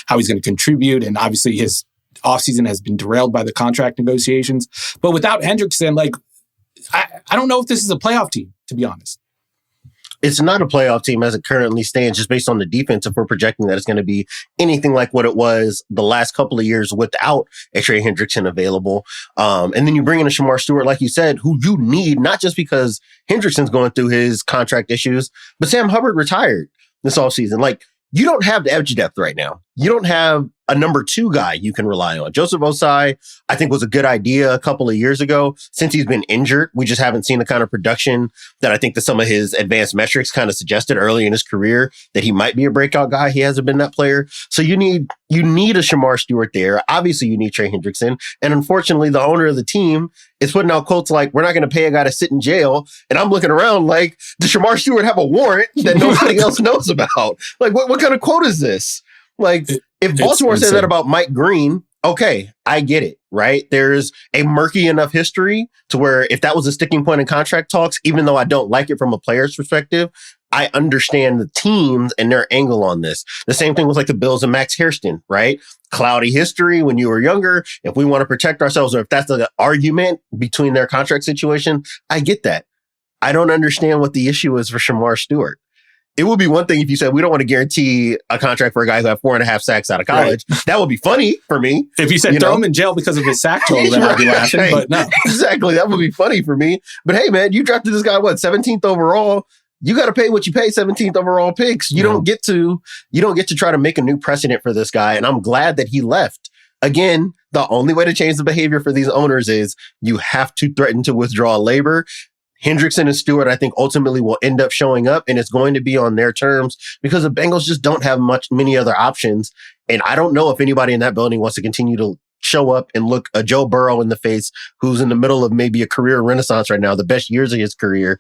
how he's going to contribute. And obviously his offseason has been derailed by the contract negotiations. But without Hendrickson, I don't know if this is a playoff team, to be honest. It's not a playoff team as it currently stands, just based on the defense. If we're projecting that it's going to be anything like what it was the last couple of years without a Trey Hendrickson available. And then you bring in a Shamar Stewart, like you said, who you need, not just because Hendrickson's going through his contract issues, but Sam Hubbard retired this offseason. You don't have the edge depth right now. You don't have a number 2 guy you can rely on. Joseph Osai, I think, was a good idea a couple of years ago. Since he's been injured, we just haven't seen the kind of production that I think that some of his advanced metrics kind of suggested early in his career that he might be a breakout guy. He hasn't been that player. So you need a Shamar Stewart there. Obviously, you need Trey Hendrickson. And unfortunately, the owner of the team is putting out quotes like, we're not going to pay a guy to sit in jail. And I'm looking around does Shamar Stewart have a warrant that nobody else knows about? What kind of quote is this? If Baltimore said that about Mike Green, okay, I get it, right? There's a murky enough history to where if that was a sticking point in contract talks, even though I don't like it from a player's perspective, I understand the teams and their angle on this. The same thing with the Bills and Max Hairston, right? Cloudy history when you were younger. If we want to protect ourselves, or if that's the argument between their contract situation, I get that. I don't understand what the issue is for Shamar Stewart. It would be one thing if you said, we don't want to guarantee a contract for a guy who had 4.5 sacks out of college. Right. That would be funny for me. If you said throw him in jail because of his sack total, then I'd be laughing, but no. Exactly. That would be funny for me. But hey, man, you drafted this guy, 17th overall? You got to pay what you pay 17th overall picks. You don't get to try to make a new precedent for this guy. And I'm glad that he left. Again, the only way to change the behavior for these owners is you have to threaten to withdraw labor. Hendrickson and Stewart, I think, ultimately will end up showing up, and it's going to be on their terms because the Bengals just don't have many other options. And I don't know if anybody in that building wants to continue to show up and look a Joe Burrow in the face, who's in the middle of maybe a career renaissance right now, the best years of his career,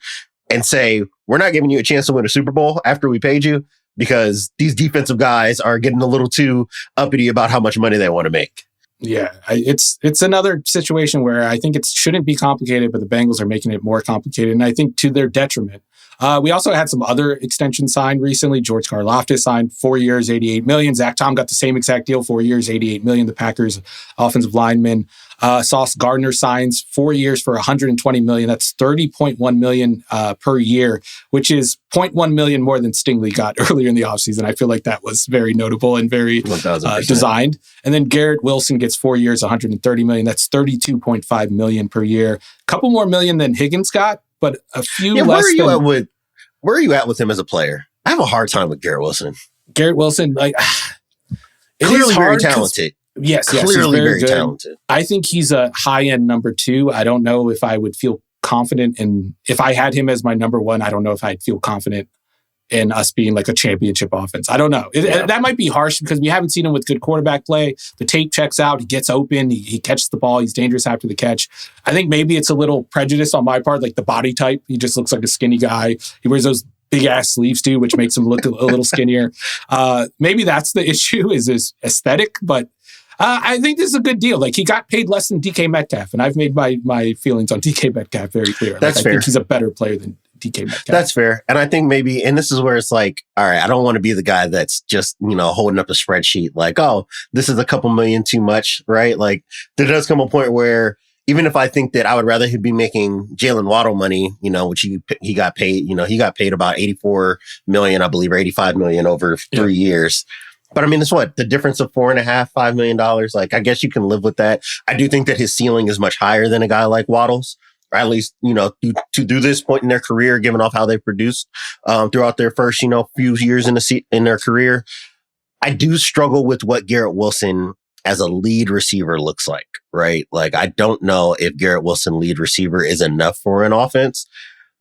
and say, we're not giving you a chance to win a Super Bowl after we paid you because these defensive guys are getting a little too uppity about how much money they want to make. Yeah, it's another situation where I think it shouldn't be complicated, but the Bengals are making it more complicated, and I think to their detriment. We also had some other extensions signed recently. George Karlaftis signed 4 years, $88 million. Zach Tom got the same exact deal, 4 years, $88 million. The Packers offensive lineman. Sauce Gardner signs 4 years for $120 million. That's $30.1 million per year, which is $0.1 million more than Stingley got earlier in the offseason. I feel like that was very notable and very designed. And then Garrett Wilson gets 4 years, $130 million. That's $32.5 million per year. Couple more million than Higgins got, but a few less. Where are you at with him as a player? I have a hard time with Garrett Wilson. Garrett Wilson, clearly very talented. Yes, clearly very talented. I think he's a high-end number 2. I don't know if I would feel confident if I had him as my number 1, I don't know if I'd feel confident in us being like a championship offense. I don't know. That might be harsh because we haven't seen him with good quarterback play. The tape checks out. He gets open. He catches the ball. He's dangerous after the catch. I think maybe it's a little prejudice on my part, like the body type. He just looks like a skinny guy. He wears those big ass sleeves too, which makes him look a little skinnier. Maybe that's the issue, is his aesthetic, but I think this is a good deal. Like, he got paid less than DK Metcalf, and I've made my feelings on DK Metcalf very clear. That's fair. I think he's a better player than DK Metcalf. That's fair. And I think maybe, and this is where it's like, all right, I don't want to be the guy that's just, holding up a spreadsheet like, oh, this is a couple million too much, right? Like, there does come a point where even if I think that I would rather he be making Jalen Waddle money, which he got paid, he got paid about 84 million, I believe, or 85 million over 3 years. But I mean, it's what? The difference of $4.5 million. Like, I guess you can live with that. I do think that his ceiling is much higher than a guy like Waddle's, or at least, to do this point in their career, given off how they produced throughout their first, few years in their career. I do struggle with what Garrett Wilson as a lead receiver looks like, right? Like, I don't know if Garrett Wilson lead receiver is enough for an offense.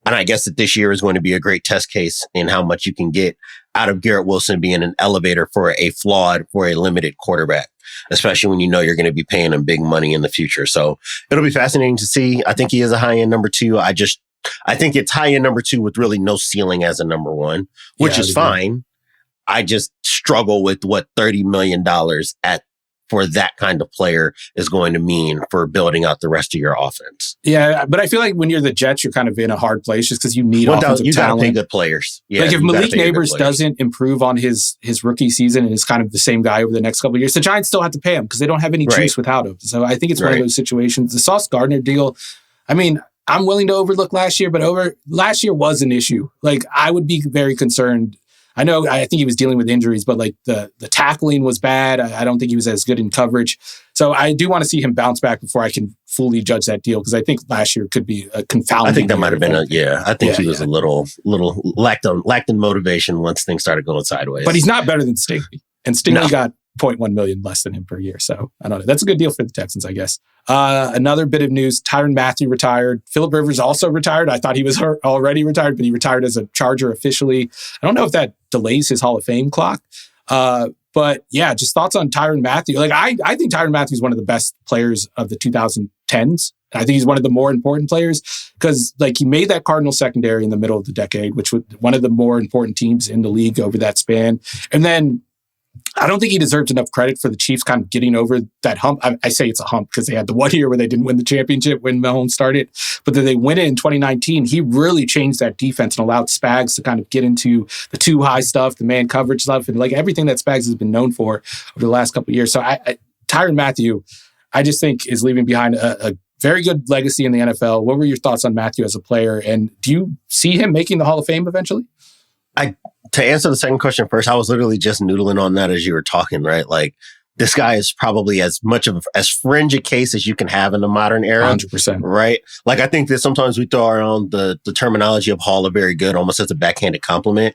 And I guess that this year is going to be a great test case in how much you can get out of Garrett Wilson being an elevator for a limited quarterback, especially when you're going to be paying him big money in the future. So it'll be fascinating to see. I think he is a high end number 2. I think it's high end number 2 with really no ceiling as a number 1, which is fine. I just struggle with what $30 million for that kind of player is going to mean for building out the rest of your offense. Yeah, but I feel like when you're the Jets, you're kind of in a hard place just because you need offensive talent. You got to pay good players. Yeah, like, if Malik Neighbors doesn't improve on his rookie season and is kind of the same guy over the next couple of years, the Giants still have to pay him because they don't have any juice without him. So I think it's one of those situations. The Sauce Gardner deal, I mean, I'm willing to overlook last year, but last year was an issue. Like, I would be very concerned. I think he was dealing with injuries, but like the tackling was bad. I don't think he was as good in coverage. So I do want to see him bounce back before I can fully judge that deal, because I think last year could be a confounding. I think that might have been I think he was a little lacked in motivation once things started going sideways. But he's not better than Stingley. And Stingley got 0.1 million less than him per year. So I don't know. That's a good deal for the Texans, I guess. Another bit of news, Tyrann Mathieu retired. Phillip Rivers also retired. I thought he was already retired, but he retired as a Charger officially. I don't know if that delays his Hall of Fame clock. But yeah, just thoughts on Tyrann Mathieu. Like, I think Tyrann Mathieu is one of the best players of the 2010s. I think he's one of the more important players because, like, he made that Cardinals secondary in the middle of the decade, which was one of the more important teams in the league over that span. And then I don't think he deserves enough credit for the Chiefs kind of getting over that hump. I say it's a hump because they had the 1 year where they didn't win the championship when Mahomes started, but then they win it in 2019. He really changed that defense and allowed Spags to kind of get into the too high stuff, the man coverage stuff, and like everything that Spags has been known for over the last couple of years. So Tyrann Mathieu, I just think, is leaving behind a very good legacy in the NFL. What were your thoughts on Mathieu as a player? And do you see him making the Hall of Fame eventually? To answer the second question first, I was literally just noodling on that as you were talking, right? Like, this guy is probably as fringe a case as you can have in the modern era. 100%. Right? Like, I think that sometimes we throw around the terminology of Hall of Very Good almost as a backhanded compliment.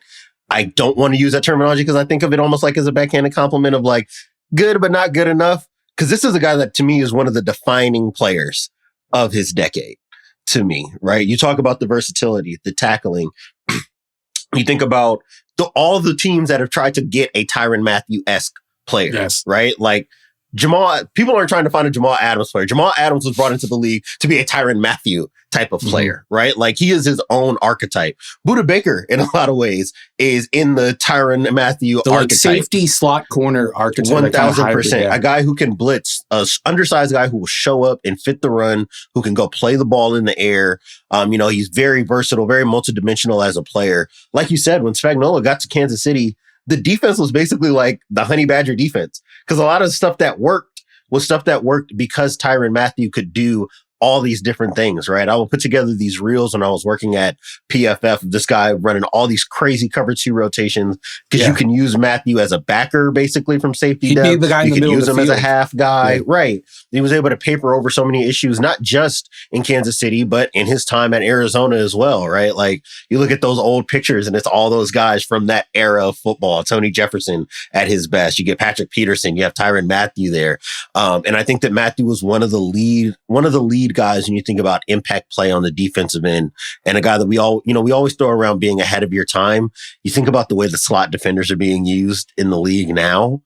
I don't want to use that terminology because I think of it almost like as a backhanded compliment of like good, but not good enough. Because this is a guy that to me is one of the defining players of his decade to me, right? You talk about the versatility, the tackling. You think about all the teams that have tried to get a Tyrann Mathieu-esque player, right? Like, people aren't trying to find a Jamal Adams player. Jamal Adams was brought into the league to be a Tyrann Mathieu type of player, right? Like, he is his own archetype. Budda Baker, in a lot of ways, is in the Tyrann Mathieu archetype. Like, safety slot corner archetype. 1,000%. A guy who can blitz, an undersized guy who will show up and fit the run, who can go play the ball in the air. He's very versatile, very multidimensional as a player. Like you said, when Spagnuolo got to Kansas City, the defense was basically like the Honey Badger defense, because a lot of stuff that worked was stuff that worked because Tyrann Mathieu could do all these different things, right? I will put together these reels when I was working at PFF, this guy running all these crazy cover 2 rotations, because you can use Mathieu as a backer, basically, from safety. He'd be the guy in the middle of the field. You could use him as a half guy, right? He was able to paper over so many issues, not just in Kansas City, but in his time at Arizona as well, right? Like, you look at those old pictures and it's all those guys from that era of football. Tony Jefferson at his best. You get Patrick Peterson, you have Tyrann Mathieu there. And I think that Mathieu was one of the lead lead guys when you think about impact play on the defensive end, and a guy that we always throw around being ahead of your time. You think about the way the slot defenders are being used in the league now,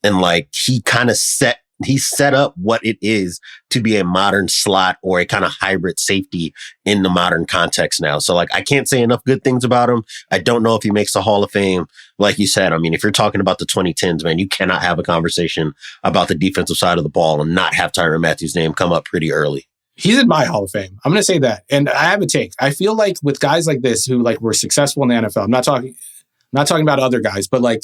and like he set up what it is to be a modern slot or a kind of hybrid safety in the modern context now. So like, I can't say enough good things about him. I don't know if he makes the Hall of Fame. Like you said, I mean, if you're talking about the 2010s, man, you cannot have a conversation about the defensive side of the ball and not have Tyrann Mathieu's name come up pretty early. He's in my Hall of Fame. I'm going to say that. And I have a take. I feel like with guys like this who like were successful in the NFL, I'm not talking about other guys, but like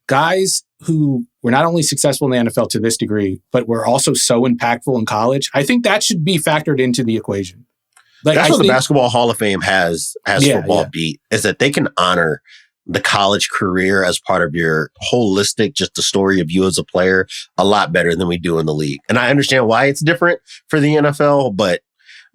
guys who were not only successful in the NFL to this degree, but were also so impactful in college, I think that should be factored into the equation. Like, that's what the Basketball Hall of Fame has football beat, is that they can honor the college career as part of your holistic, just the story of you as a player, a lot better than we do in the league. And I understand why it's different for the NFL, but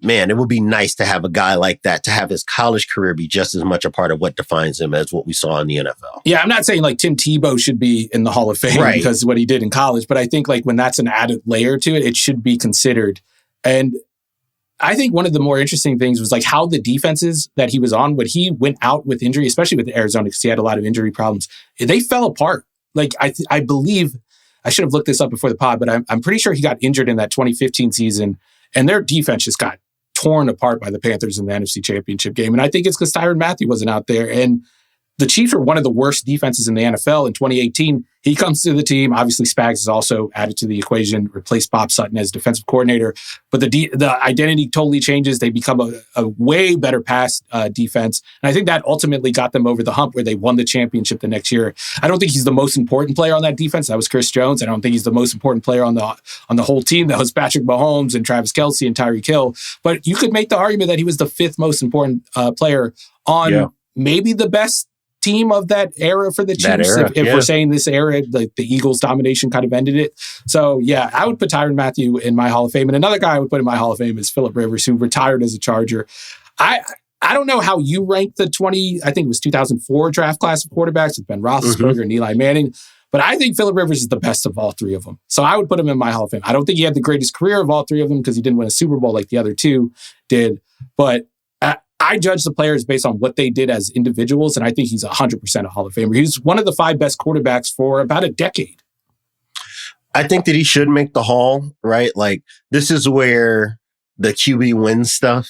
man, it would be nice to have a guy like that, to have his college career be just as much a part of what defines him as what we saw in the NFL. Yeah, I'm not saying like Tim Tebow should be in the Hall of Fame because of what he did in college, but I think like when that's an added layer to it, it should be considered. And I think one of the more interesting things was like how the defenses that he was on, when he went out with injury, especially with Arizona, because he had a lot of injury problems, they fell apart. Like I believe, I should have looked this up before the pod, but I'm pretty sure he got injured in that 2015 season, and their defense just got torn apart by the Panthers in the NFC Championship game. And I think it's because Tyrann Mathieu wasn't out there. And the Chiefs were one of the worst defenses in the NFL in 2018. He comes to the team. Obviously, Spags is also added to the equation, replaced Bob Sutton as defensive coordinator. But the identity totally changes. They become a way better pass defense. And I think that ultimately got them over the hump where they won the championship the next year. I don't think he's the most important player on that defense. That was Chris Jones. I don't think he's the most important player on the whole team. That was Patrick Mahomes and Travis Kelce and Tyreek Hill. But you could make the argument that he was the fifth most important player on maybe the best team of that era for the Chiefs. If we're saying this era, the Eagles domination kind of ended it. So yeah, I would put Tyrann Mathieu in my Hall of Fame. And another guy I would put in my Hall of Fame is Phillip Rivers, who retired as a Charger. I don't know how you rank the 2004 draft class of quarterbacks with Ben Roethlisberger and Eli Manning, but I think Phillip Rivers is the best of all three of them. So I would put him in my Hall of Fame. I don't think he had the greatest career of all three of them because he didn't win a Super Bowl like the other two did, but I judge the players based on what they did as individuals, and I think he's 100% a Hall of Famer. He's one of the 5 best quarterbacks for about a decade. I think that he should make the Hall, right? Like, this is where the QB win stuff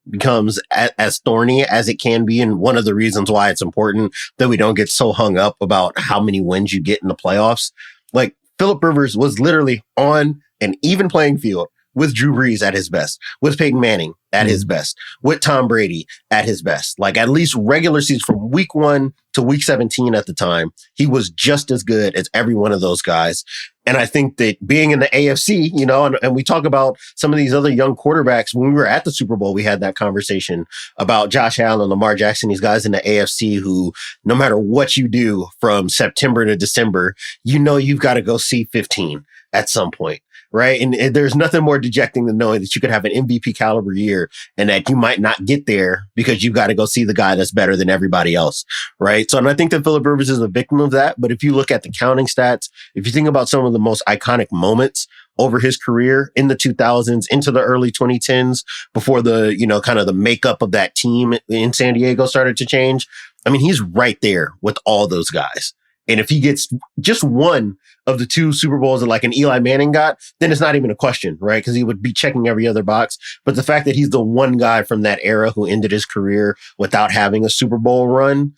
becomes as thorny as it can be, and one of the reasons why it's important that we don't get so hung up about how many wins you get in the playoffs. Like, Phillip Rivers was literally on an even playing field with Drew Brees at his best, with Peyton Manning at his best, with Tom Brady at his best. Like, at least regular season from week 1 to week 17 at the time, he was just as good as every one of those guys. And I think that being in the AFC, you know, and we talk about some of these other young quarterbacks. When we were at the Super Bowl, we had that conversation about Josh Allen, Lamar Jackson, these guys in the AFC who, no matter what you do from September to December, you know, you've got to go see 15 at some point. Right. And there's nothing more dejecting than knowing that you could have an MVP caliber year and that you might not get there because you've got to go see the guy that's better than everybody else. Right. So, and I think that Phillip Rivers is a victim of that. But if you look at the counting stats, if you think about some of the most iconic moments over his career in the 2000s into the early 2010s, before the, you know, kind of the makeup of that team in San Diego started to change, I mean, he's right there with all those guys. And if he gets just one of the 2 Super Bowls that like an Eli Manning got, then it's not even a question, right? Because he would be checking every other box. But the fact that he's the one guy from that era who ended his career without having a Super Bowl run,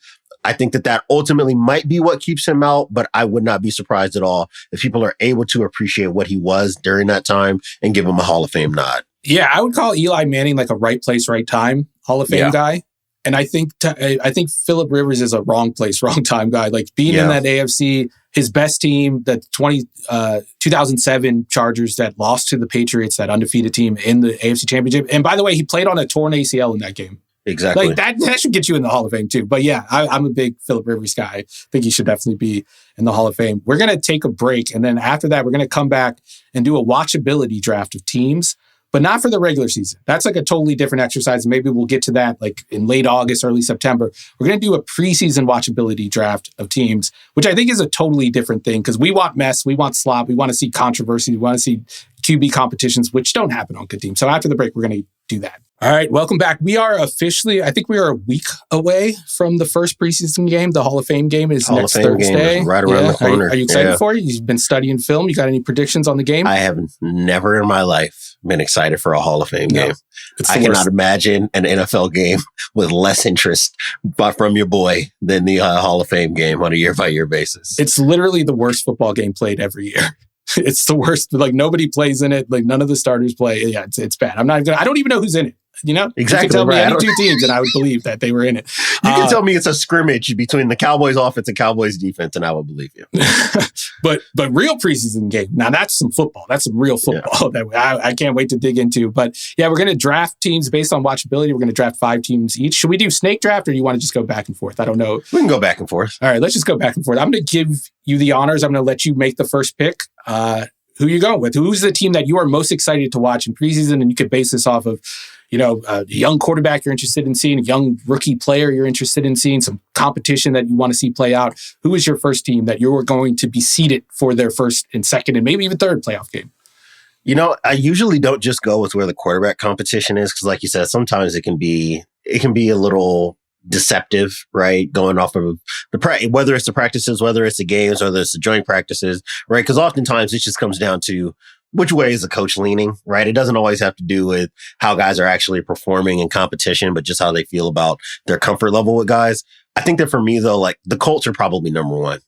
I think that ultimately might be what keeps him out. But I would not be surprised at all if people are able to appreciate what he was during that time and give him a Hall of Fame nod. Yeah, I would call Eli Manning like a right place, right time Hall of Fame guy. And I think Phillip Rivers is a wrong place, wrong time guy. Like being in that AFC, his best team, the 2007 Chargers that lost to the Patriots, that undefeated team in the AFC Championship. And by the way, he played on a torn ACL in that game. Exactly. Like that should get you in the Hall of Fame too. But yeah, I'm a big Phillip Rivers guy. I think he should definitely be in the Hall of Fame. We're going to take a break. And then after that, we're going to come back and do a watchability draft of teams, but not for the regular season. That's like a totally different exercise. And maybe we'll get to that like in late August, early September. We're going to do a preseason watchability draft of teams, which I think is a totally different thing because we want mess, we want slop, we want to see controversy, we want to see QB competitions, which don't happen on good teams. So after the break, we're going to do that. All right, welcome back. We are officially, I think we are a week away from the first preseason game. The Hall of Fame game is next Thursday. Is right around the corner. Are you excited for it? You've been studying film. You got any predictions on the game? I have never in my life been excited for a Hall of Fame game. I cannot imagine an NFL game with less interest from your boy than the Hall of Fame game on a year-by-year basis. It's literally the worst football game played every year. It's the worst. Like, nobody plays in it. Like, none of the starters play. Yeah, it's bad. I don't even know who's in it. You know, exactly. You can tell me any two teams, and I would believe that they were in it. You can tell me it's a scrimmage between the Cowboys offense and Cowboys defense, and I will believe you. but real preseason game. Now that's some football. That's some real football that I can't wait to dig into. But yeah, we're going to draft teams based on watchability. We're going to draft 5 teams each. Should we do snake draft, or do you want to just go back and forth? I don't know. We can go back and forth. All right, let's just go back and forth. I'm going to give you the honors. I'm going to let you make the first pick. Who you going with? Who's the team that you are most excited to watch in preseason? And you could base this off of, a young quarterback you're interested in seeing, a young rookie player you're interested in seeing, some competition that you want to see play out. Who is your first team that you're going to be seated for their first and second and maybe even third playoff game? I usually don't just go with where the quarterback competition is, because like you said, sometimes it can be a little deceptive, right? Going off of whether it's the practices, whether it's the games, whether it's the joint practices, right? Because oftentimes it just comes down to which way is the coach leaning, right? It doesn't always have to do with how guys are actually performing in competition, but just how they feel about their comfort level with guys. I think that for me, though, like, the Colts are probably number one.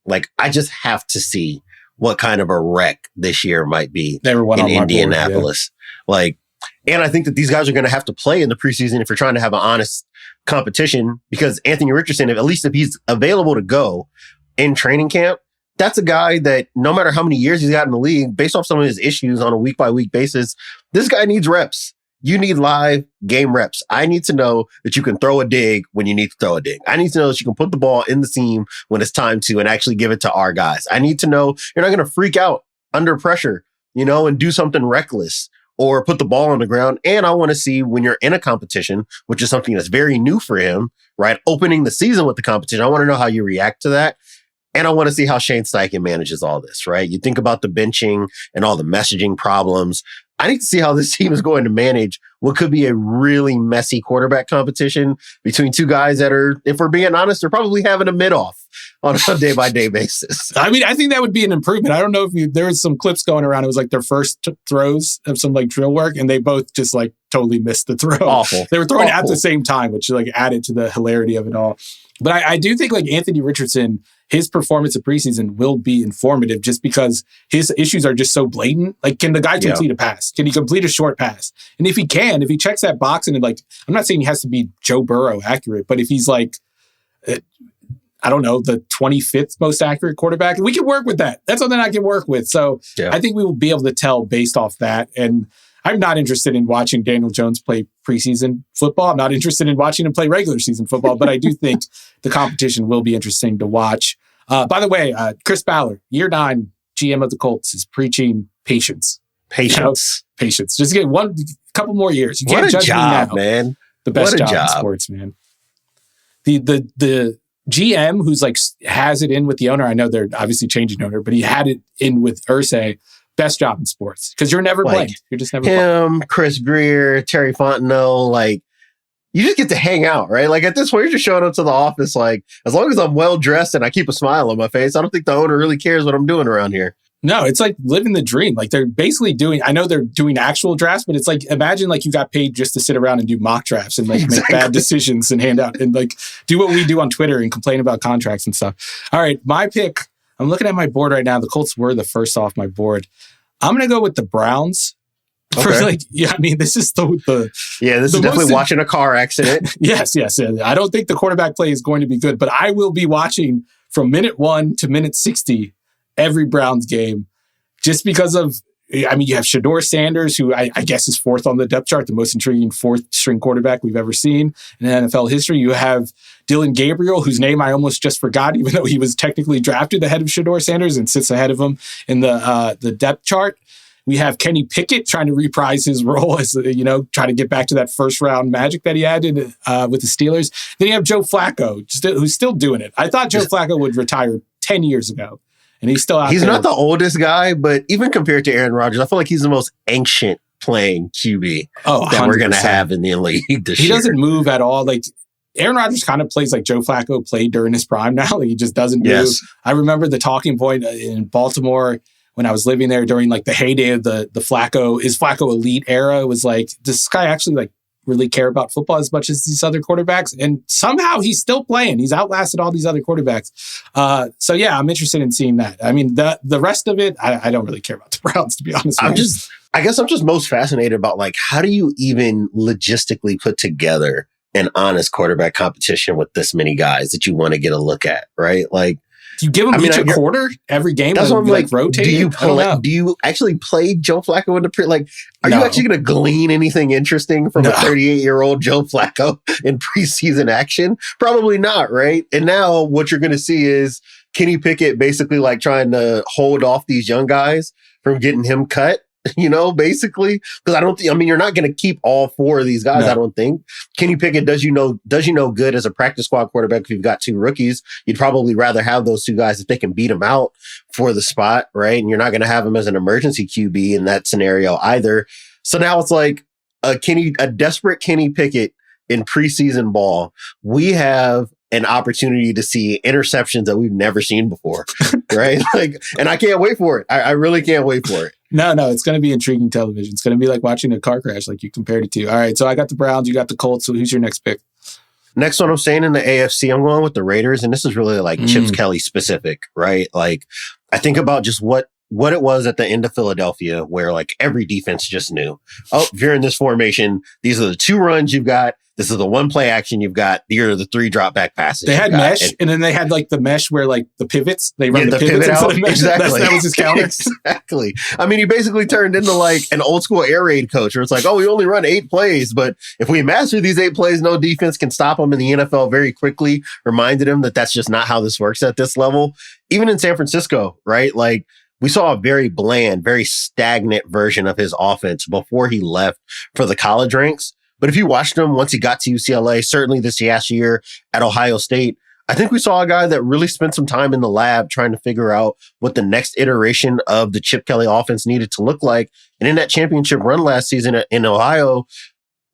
Like, I just have to see what kind of a wreck this year might be in Indianapolis. And I think that these guys are going to have to play in the preseason if you're trying to have an honest competition, because Anthony Richardson, at least if he's available to go in training camp, that's a guy that no matter how many years he's got in the league, based off some of his issues on a week-by-week basis, this guy needs reps. You need live game reps. I need to know that you can throw a dig when you need to throw a dig. I need to know that you can put the ball in the seam when it's time to and actually give it to our guys. I need to know you're not going to freak out under pressure, and do something reckless or put the ball on the ground. And I want to see when you're in a competition, which is something that's very new for him, right? Opening the season with the competition. I want to know how you react to that. And I want to see how Shane Steichen manages all this, right? You think about the benching and all the messaging problems. I need to see how this team is going to manage what could be a really messy quarterback competition between two guys that are, if we're being honest, they're probably having a mid-off on a day-by-day basis. I mean, I think that would be an improvement. I don't know if there was some clips going around. It was like their first throws of some drill work, and they both just totally missed the throw. Awful. They were throwing at the same time, which added to the hilarity of it all. But I do think Anthony Richardson, his performance of preseason will be informative just because his issues are just so blatant. Can the guy complete a pass? Can he complete a short pass? And if he checks that box and I'm not saying he has to be Joe Burrow accurate, but if he's I don't know, the 25th most accurate quarterback, we can work with that. That's something I can work with. So I think we will be able to tell based off that. And I'm not interested in watching Daniel Jones play preseason football. I'm not interested in watching him play regular season football, but I do think the competition will be interesting to watch. By the way, Chris Ballard, year 9 GM of the Colts, is preaching patience. Patience. Patience. Just get couple more years. You can't judge job, me now. Man. The best job in sports, man. The GM who's has it in with the owner. I know they're obviously changing owner, but he had it in with Irsay. Best job in sports, because you're never blamed. You're just never blamed. Chris Greer, Terry Fontenot, you just get to hang out, right? At this point, you're just showing up to the office. As long as I'm well dressed and I keep a smile on my face, I don't think the owner really cares what I'm doing around here. No, it's living the dream. They're basically doing, I know they're doing actual drafts, but it's imagine you got paid just to sit around and do mock drafts and make bad decisions and hand out and do what we do on Twitter and complain about contracts and stuff. All right, my pick. I'm looking at my board right now. The Colts were the first off my board. I'm going to go with the Browns. Okay. This is this is definitely watching a car accident. Yes. I don't think the quarterback play is going to be good, but I will be watching from minute 1 to minute 60 every Browns game, just because of, you have Shedeur Sanders, who I guess is 4th on the depth chart, the most intriguing 4th string quarterback we've ever seen in NFL history. You have Dylan Gabriel, whose name I almost just forgot, even though he was technically drafted ahead of Shedeur Sanders and sits ahead of him in the depth chart. We have Kenny Pickett trying to reprise his role as, try to get back to that first round magic that he had with the Steelers. Then you have Joe Flacco, who's still doing it. I thought Joe Flacco would retire 10 years ago. And he's still out He's there. not the oldest guy, but even compared to Aaron Rodgers, I feel like he's the most ancient playing QB that we're going to have in the league this year. He doesn't move at all. Like Aaron Rodgers kind of plays like Joe Flacco played during his prime now. Like he just doesn't move. Yes. I remember the talking point in Baltimore when I was living there during like the heyday of the Flacco elite era. It was like, does this guy actually like really care about football as much as these other quarterbacks? And somehow he's still playing. He's outlasted all these other quarterbacks. So yeah, I'm interested in seeing that. I mean, the rest of it, I don't really care about the Browns, to be honest. I guess I'm just most fascinated about like, how do you even logistically put together an honest quarterback competition with this many guys that you want to get a look at, right? Like, do you give them each a quarter every game? That's what I'm like, rotate. Do you actually play Joe Flacco in the like? Are you actually going to glean anything interesting from a 38-year-old Joe Flacco in preseason action? Probably not, right? And now what you're going to see is Kenny Pickett basically like trying to hold off these young guys from getting him cut. Basically, because you're not going to keep all four of these guys. No. I don't think Kenny Pickett does you no good as a practice squad quarterback. If you've got two rookies, you'd probably rather have those two guys if they can beat them out for the spot, right? And you're not going to have them as an emergency QB in that scenario either. So now it's like a desperate Kenny Pickett in preseason ball. We have an opportunity to see interceptions that we've never seen before, right? And I can't wait for it. I really can't wait for it. No, it's going to be intriguing television. It's going to be like watching a car crash, like you compared it to. All right, so I got the Browns, you got the Colts. So who's your next pick? Next one I'm saying in the AFC, I'm going with the Raiders, and this is really like Chip Kelly specific, right? Like I think about just what it was at the end of Philadelphia, where like every defense just knew, oh, if you're in this formation, these are the two runs you've got. This is the one play action you've got. Here are the three drop back passes. They had mesh, and then they had like the mesh where like the pivots, they run the pivots out. Mesh. Exactly. That was his counter. Exactly. I mean, he basically turned into like an old school air raid coach where it's like, oh, we only run 8 plays, but if we master these 8 plays, no defense can stop them in the NFL very quickly. Reminded him that that's just not how this works at this level. Even in San Francisco, right? Like, we saw a very bland, very stagnant version of his offense before he left for the college ranks. But if you watched him once he got to UCLA, certainly this last year at Ohio State, I think we saw a guy that really spent some time in the lab trying to figure out what the next iteration of the Chip Kelly offense needed to look like. And in that championship run last season in Ohio,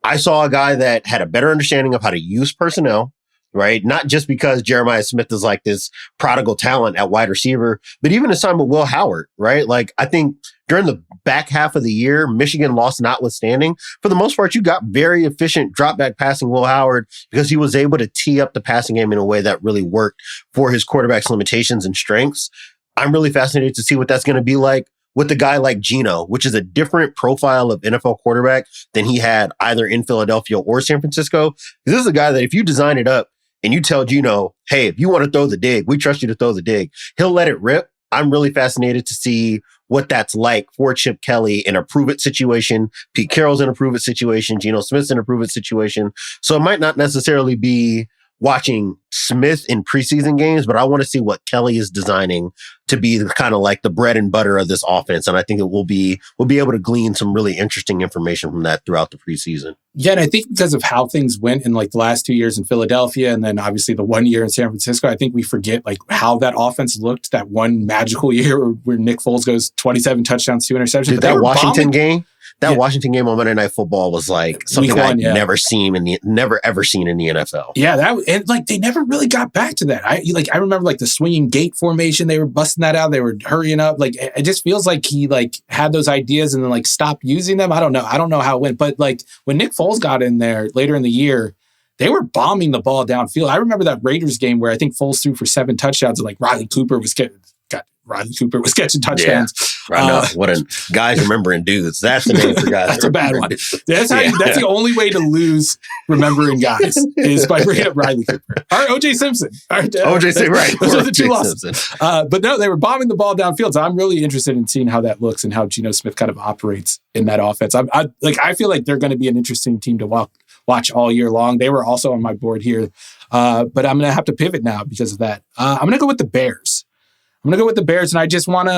I saw a guy that had a better understanding of how to use personnel, right? Not just because Jeremiah Smith is like this prodigal talent at wide receiver, but even his time with Will Howard, right? Like, I think during the back half of the year, Michigan loss notwithstanding, for the most part, you got very efficient drop back passing Will Howard because he was able to tee up the passing game in a way that really worked for his quarterback's limitations and strengths. I'm really fascinated to see what that's going to be like with a guy like Geno, which is a different profile of NFL quarterback than he had either in Philadelphia or San Francisco. This is a guy that if you design it up and you tell Geno, hey, if you want to throw the dig, we trust you to throw the dig, he'll let it rip. I'm really fascinated to see what that's like for Chip Kelly in a prove-it situation. Pete Carroll's in a prove-it situation. Geno Smith's in a prove-it situation. So it might not necessarily be watching Smith in preseason games, but I want to see what Kelly is designing to be kind of like the bread and butter of this offense. And I think we'll be able to glean some really interesting information from that throughout the preseason. Yeah, and I think because of how things went in like the last 2 years in Philadelphia and then obviously the 1 year in San Francisco, I think we forget like how that offense looked that one magical year where Nick Foles goes 27 touchdowns, 2 interceptions. Did that Washington game? That Washington game on Monday Night Football was like something I'd never ever seen in the NFL. Yeah, and like they never really got back to that. I remember like the swinging gate formation. They were busting that out. They were hurrying up. Like it just feels like he like had those ideas and then like stopped using them. I don't know how it went. But like when Nick Foles got in there later in the year, they were bombing the ball downfield. I remember that Raiders game where I think Foles threw for 7 touchdowns and like Riley Cooper was catching touchdowns. Yeah, what a guys remembering dudes. That's the name for guys. That's a bad one. That's the only way to lose remembering guys is by bringing up Riley Cooper or OJ Simpson. OJ Simpson, right? Those are the two losses. But no, they were bombing the ball downfield. So I'm really interested in seeing how that looks and how Geno Smith kind of operates in that offense. I feel like they're going to be an interesting team to watch all year long. They were also on my board here, but I'm going to have to pivot now because of that. I'm going to go with the Bears. And I just want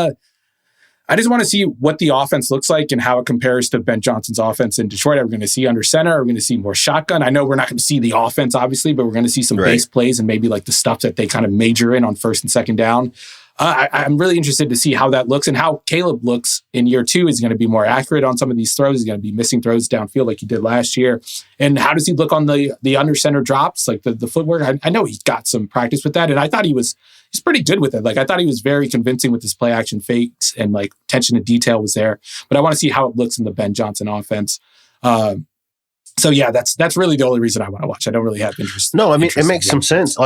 to see what the offense looks like and how it compares to Ben Johnson's offense in Detroit. Are we going to see under center? Are we going to see more shotgun? I know we're not going to see the offense, obviously, but we're going to see some base plays and maybe like the stuff that they kind of major in on first and second down. I'm really interested to see how that looks and how Caleb looks in year 2. Is he going to be more accurate on some of these throws? Is he going to be missing throws downfield like he did last year? And how does he look on the under center drops, like the footwork? I know he got some practice with that, and I thought he's pretty good with it. Like, I thought he was very convincing with his play action fakes, and like attention to detail was there. But I want to see how it looks in the Ben Johnson offense. So yeah, that's really the only reason I want to watch. I don't really have interest. No, I mean, it makes some sense.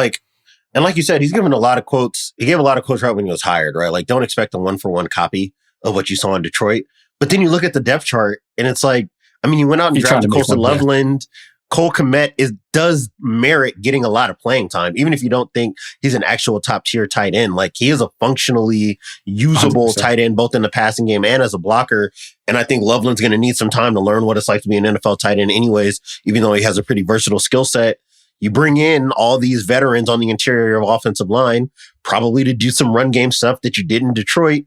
And like you said, he's given a lot of quotes. He gave a lot of quotes right when he was hired, right? Like, don't expect a 1-for-1 copy of what you saw in Detroit. But then you look at the depth chart, and it's like, I mean, you went out and drafted Colson Loveland. Cole Kmet does merit getting a lot of playing time, even if you don't think he's an actual top tier tight end. Like, he is a functionally usable 100%. Tight end, both in the passing game and as a blocker. And I think Loveland's going to need some time to learn what it's like to be an NFL tight end anyways, even though he has a pretty versatile skill set. You bring in all these veterans on the interior of offensive line, probably to do some run game stuff that you did in Detroit.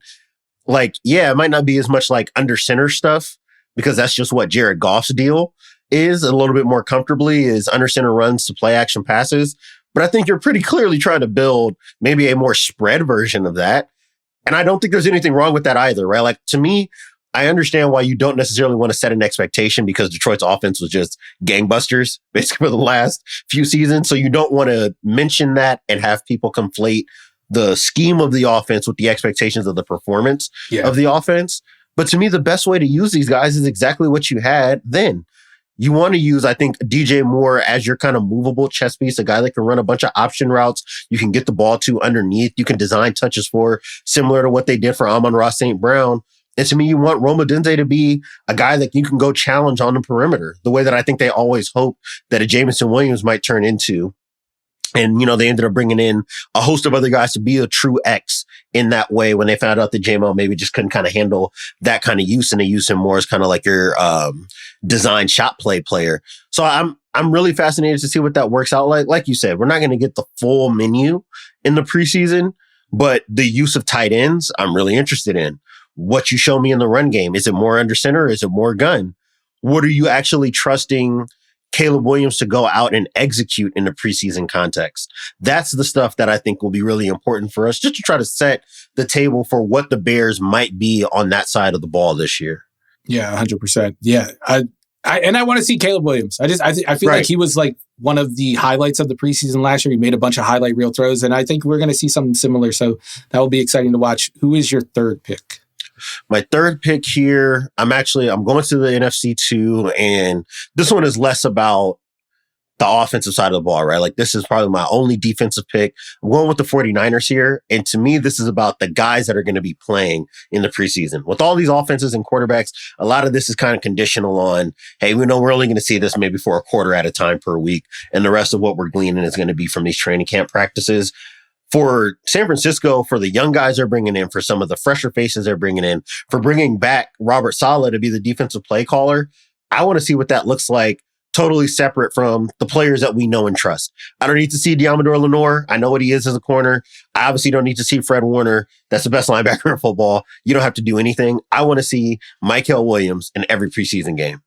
Like, yeah, it might not be as much like under center stuff, because that's just what Jared Goff's deal is, a little bit more comfortably, is under center runs to play action passes. But I think you're pretty clearly trying to build maybe a more spread version of that. And I don't think there's anything wrong with that either, right? Like, to me, I understand why you don't necessarily want to set an expectation, because Detroit's offense was just gangbusters basically for the last few seasons. So you don't want to mention that and have people conflate the scheme of the offense with the expectations of the performance of the offense. But to me, the best way to use these guys is exactly what you had then. You want to use, I think, DJ Moore as your kind of movable chess piece, a guy that can run a bunch of option routes. You can get the ball to underneath. You can design touches for, similar to what they did for Amon-Ra St. Brown. And to me, you want Rome Odunze to be a guy that you can go challenge on the perimeter, the way that I think they always hoped that a Jameson Williams might turn into. And, you know, they ended up bringing in a host of other guys to be a true X in that way when they found out that JMO maybe just couldn't kind of handle that kind of use, and they use him more as kind of like your design shot play player. So I'm really fascinated to see what that works out like. Like you said, we're not going to get the full menu in the preseason, but the use of tight ends, I'm really interested in. What you show me in the run game. Is it more under center? Is it more gun? What are you actually trusting Caleb Williams to go out and execute in the preseason context? That's the stuff that I think will be really important for us, just to try to set the table for what the Bears might be on that side of the ball this year. Yeah, 100%. Yeah. I want to see Caleb Williams. I feel like he was like one of the highlights of the preseason last year. He made a bunch of highlight reel throws, and I think we're going to see something similar. So that will be exciting to watch. Who is your third pick? My third pick here, I'm going to the NFC 2, and this one is less about the offensive side of the ball, right? Like, this is probably my only defensive pick. I'm going with the 49ers here. And to me, this is about the guys that are going to be playing in the preseason. With all these offenses and quarterbacks, a lot of this is kind of conditional on, hey, we know we're only going to see this maybe for a quarter at a time per week. And the rest of what we're gleaning is going to be from these training camp practices. For San Francisco, for the young guys they're bringing in, for some of the fresher faces they're bringing in, for bringing back Robert Saleh to be the defensive play caller, I want to see what that looks like, totally separate from the players that we know and trust. I don't need to see Diamador Lenore. I know what he is as a corner. I obviously don't need to see Fred Warner. That's the best linebacker in football. You don't have to do anything. I want to see Micah Williams in every preseason game.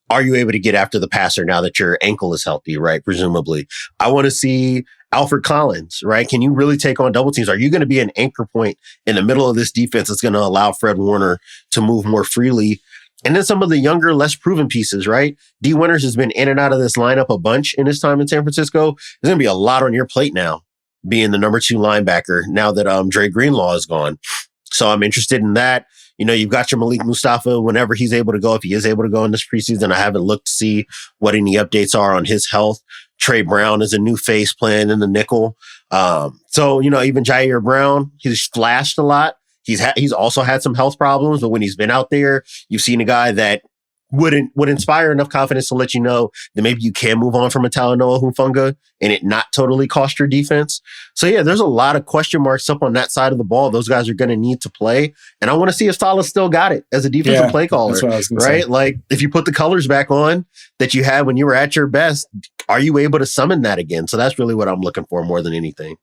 Are you able to get after the passer now that your ankle is healthy, right? Presumably. I want to see Alfred Collins, right? Can you really take on double teams? Are you going to be an anchor point in the middle of this defense that's going to allow Fred Warner to move more freely? And then some of the younger, less proven pieces, right? D. Winters has been in and out of this lineup a bunch in his time in San Francisco. There's going to be a lot on your plate now, being the number 2 linebacker now that Dre Greenlaw is gone. So I'm interested in that. You know, you've got your Malik Mustafa whenever he's able to go, if he is able to go in this preseason. I haven't looked to see what any updates are on his health. Trey Brown is a new face playing in the nickel. So, you know, even Jair Brown, he's flashed a lot. He's also had some health problems, but when he's been out there, you've seen a guy that would inspire enough confidence to let you know that maybe you can move on from a Talanoa Hufanga and it not totally cost your defense. So yeah, there's a lot of question marks up on that side of the ball. Those guys are going to need to play. And I want to see if Saleh still got it as a defensive play caller, right? Say. Like, if you put the colors back on that you had when you were at your best, are you able to summon that again? So that's really what I'm looking for more than anything.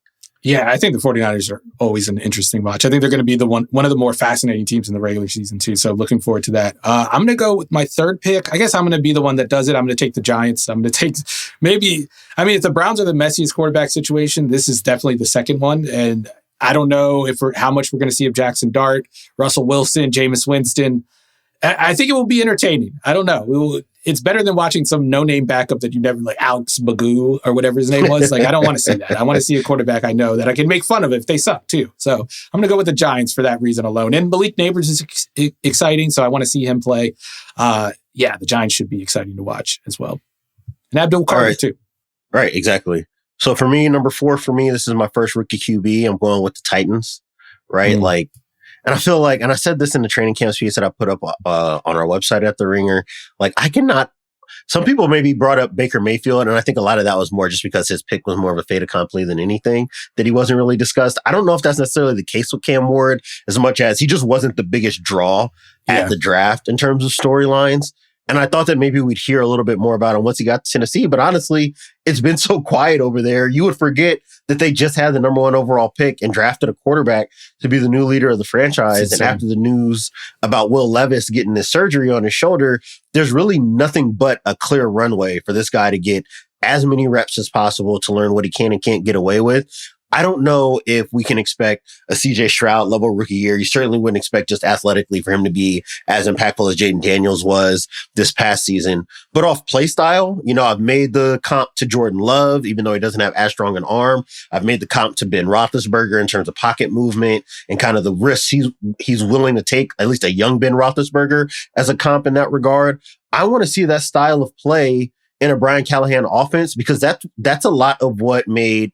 Yeah, I think the 49ers are always an interesting watch. I think they're going to be one of the more fascinating teams in the regular season too. So looking forward to that. I'm going to go with my third pick. I guess I'm going to be the one that does it. I'm going to take the Giants. I'm going to take if the Browns are the messiest quarterback situation, this is definitely the second one. And I don't know how much we're going to see of Jackson Dart, Russell Wilson, Jameis Winston. I think it will be entertaining. I don't know. It's better than watching some no-name backup that you never, like Alex Magoo or whatever his name was. Like, I don't want to see that. I want to see a quarterback I know that I can make fun of if they suck too. So I'm going to go with the Giants for that reason alone. And Malik Neighbors is exciting, so I want to see him play. The Giants should be exciting to watch as well. And Abdul Carter too. Right, exactly. So for me, number 4 for me, this is my first rookie QB. I'm going with the Titans, right? And I feel like, and I said this in the training camp piece that I put up on our website at The Ringer, like some people maybe brought up Baker Mayfield, and I think a lot of that was more just because his pick was more of a fait accompli than anything, that he wasn't really discussed. I don't know if that's necessarily the case with Cam Ward, as much as he just wasn't the biggest draw at the draft in terms of storylines. And I thought that maybe we'd hear a little bit more about him once he got to Tennessee. But honestly, it's been so quiet over there. You would forget that they just had the number 1 overall pick and drafted a quarterback to be the new leader of the franchise. And after the news about Will Levis getting his surgery on his shoulder, there's really nothing but a clear runway for this guy to get as many reps as possible to learn what he can and can't get away with. I don't know if we can expect a CJ Stroud level rookie year. You certainly wouldn't expect just athletically for him to be as impactful as Jaden Daniels was this past season. But off play style, I've made the comp to Jordan Love, even though he doesn't have as strong an arm. I've made the comp to Ben Roethlisberger in terms of pocket movement and kind of the risks he's willing to take, at least a young Ben Roethlisberger as a comp in that regard. I want to see that style of play in a Brian Callahan offense, because that's a lot of what made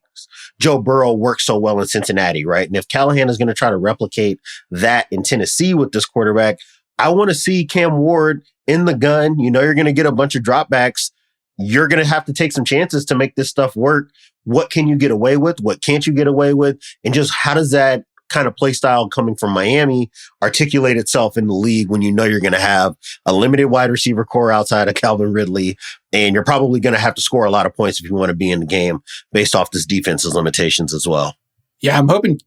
Joe Burrow work so well in Cincinnati, right? And if Callahan is going to try to replicate that in Tennessee with this quarterback, I want to see Cam Ward in the gun. You're going to get a bunch of dropbacks. You're going to have to take some chances to make this stuff work. What can you get away with? What can't you get away with? And just how does that kind of play style coming from Miami articulate itself in the league when you're going to have a limited wide receiver core outside of Calvin Ridley, and you're probably going to have to score a lot of points if you want to be in the game based off this defense's limitations as well. Yeah, I'm hoping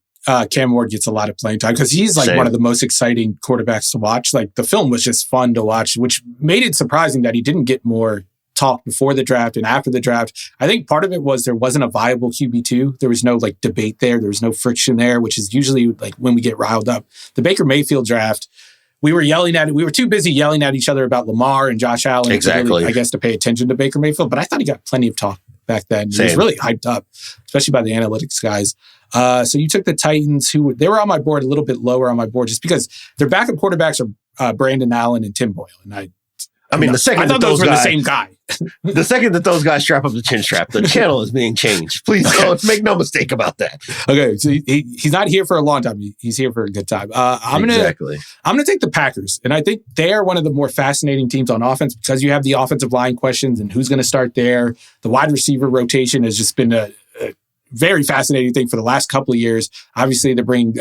Cam Ward gets a lot of playing time because he's like one of the most exciting quarterbacks to watch. Like the film was just fun to watch, which made it surprising that he didn't get more talk before the draft and after the draft. I think part of it was there wasn't a viable QB2. There was no like debate there. There was no friction there, which is usually like when we get riled up. The Baker Mayfield draft, we were too busy yelling at each other about Lamar and Josh Allen. Exactly. Really, I guess, to pay attention to Baker Mayfield, but I thought he got plenty of talk back then. He was really hyped up, especially by the analytics guys. So you took the Titans, they were on my board a little bit lower on my board just because their backup quarterbacks are Brandon Allen and Tim Boyle. And the second I thought those were the same guy. The second that those guys strap up the chin strap, the channel is being changed. Please don't make no mistake about that. Okay, so he's not here for a long time. He's here for a good time. I'm gonna take the Packers, and I think they are one of the more fascinating teams on offense because you have the offensive line questions and who's going to start there. The wide receiver rotation has just been a very fascinating thing for the last couple of years. Obviously, they're bringing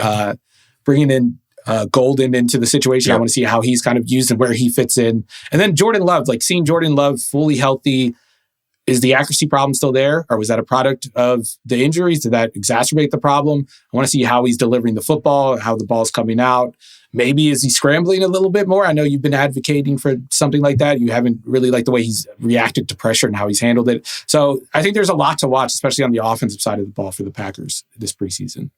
in Golden into the situation. Yep. I want to see how he's kind of used and where he fits in. And then Jordan Love, like seeing Jordan Love fully healthy, is the accuracy problem still there? Or was that a product of the injuries? Did that exacerbate the problem? I want to see how he's delivering the football, how the ball's coming out. Maybe is he scrambling a little bit more? I know you've been advocating for something like that. You haven't really liked the way he's reacted to pressure and how he's handled it. So I think there's a lot to watch, especially on the offensive side of the ball for the Packers this preseason.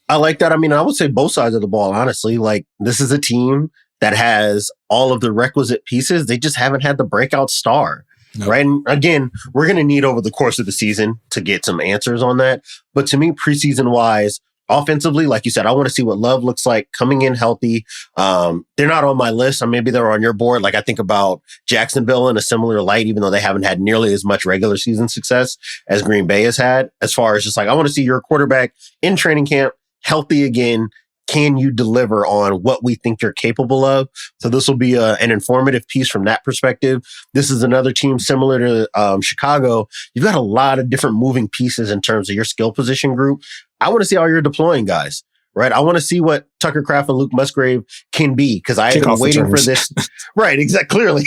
I like that. I mean, I would say both sides of the ball, honestly. Like, this is a team that has all of the requisite pieces. They just haven't had the breakout star, right? And again, we're going to need over the course of the season to get some answers on that. But to me, preseason-wise, offensively, like you said, I want to see what Love looks like coming in healthy. They're not on my list, or maybe they're on your board. Like, I think about Jacksonville in a similar light, even though they haven't had nearly as much regular season success as Green Bay has had, as far as just like, I want to see your quarterback in training camp, healthy again. Can you deliver on what we think you're capable of? So this will be an informative piece from that perspective. This is another team similar to Chicago. You've got a lot of different moving pieces in terms of your skill position group. I want to see how you're deploying guys, right? I want to see what Tucker Kraft and Luke Musgrave can be, because I have been waiting for this. Right, exactly. Clearly,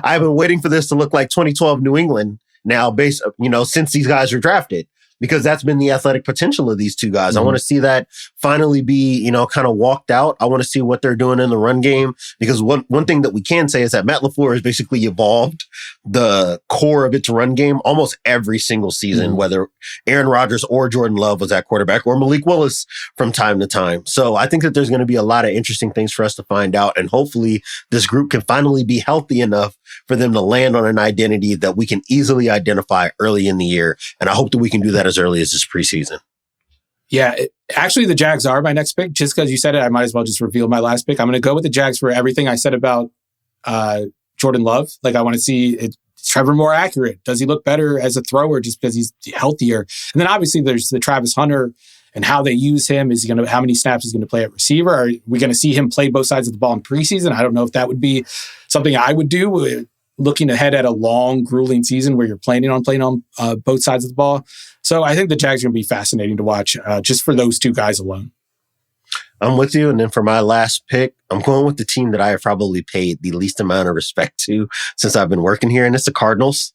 I've been waiting for this to look like 2012 New England now, since these guys were drafted. because that's been the athletic potential of these two guys. I want to see that finally be, kind of walked out. I want to see what they're doing in the run game, because one thing that we can say is that Matt LaFleur has basically evolved the core of its run game almost every single season, whether Aaron Rodgers or Jordan Love was at quarterback or Malik Willis from time to time. So I think that there's going to be a lot of interesting things for us to find out. And hopefully this group can finally be healthy enough for them to land on an identity that we can easily identify early in the year. And I hope that we can do that as early as this preseason. Yeah, actually, the Jags are my next pick. Just because you said it, I might as well just reveal my last pick. I'm going to go with the Jags for everything I said about Jordan Love. Like, I want to see is Trevor more accurate? Does he look better as a thrower just because he's healthier? And then obviously there's the Travis Hunter and how they use him. Is he going to, how many snaps is he going to play at receiver? Are we going to see him play both sides of the ball in preseason? I don't know if that would be something I would do, looking ahead at a long, grueling season where you're planning on both sides of the ball. So I think the Jags are going to be fascinating to watch just for those two guys alone. I'm with you. And then for my last pick, I'm going with the team that I have probably paid the least amount of respect to since I've been working here, and it's the Cardinals,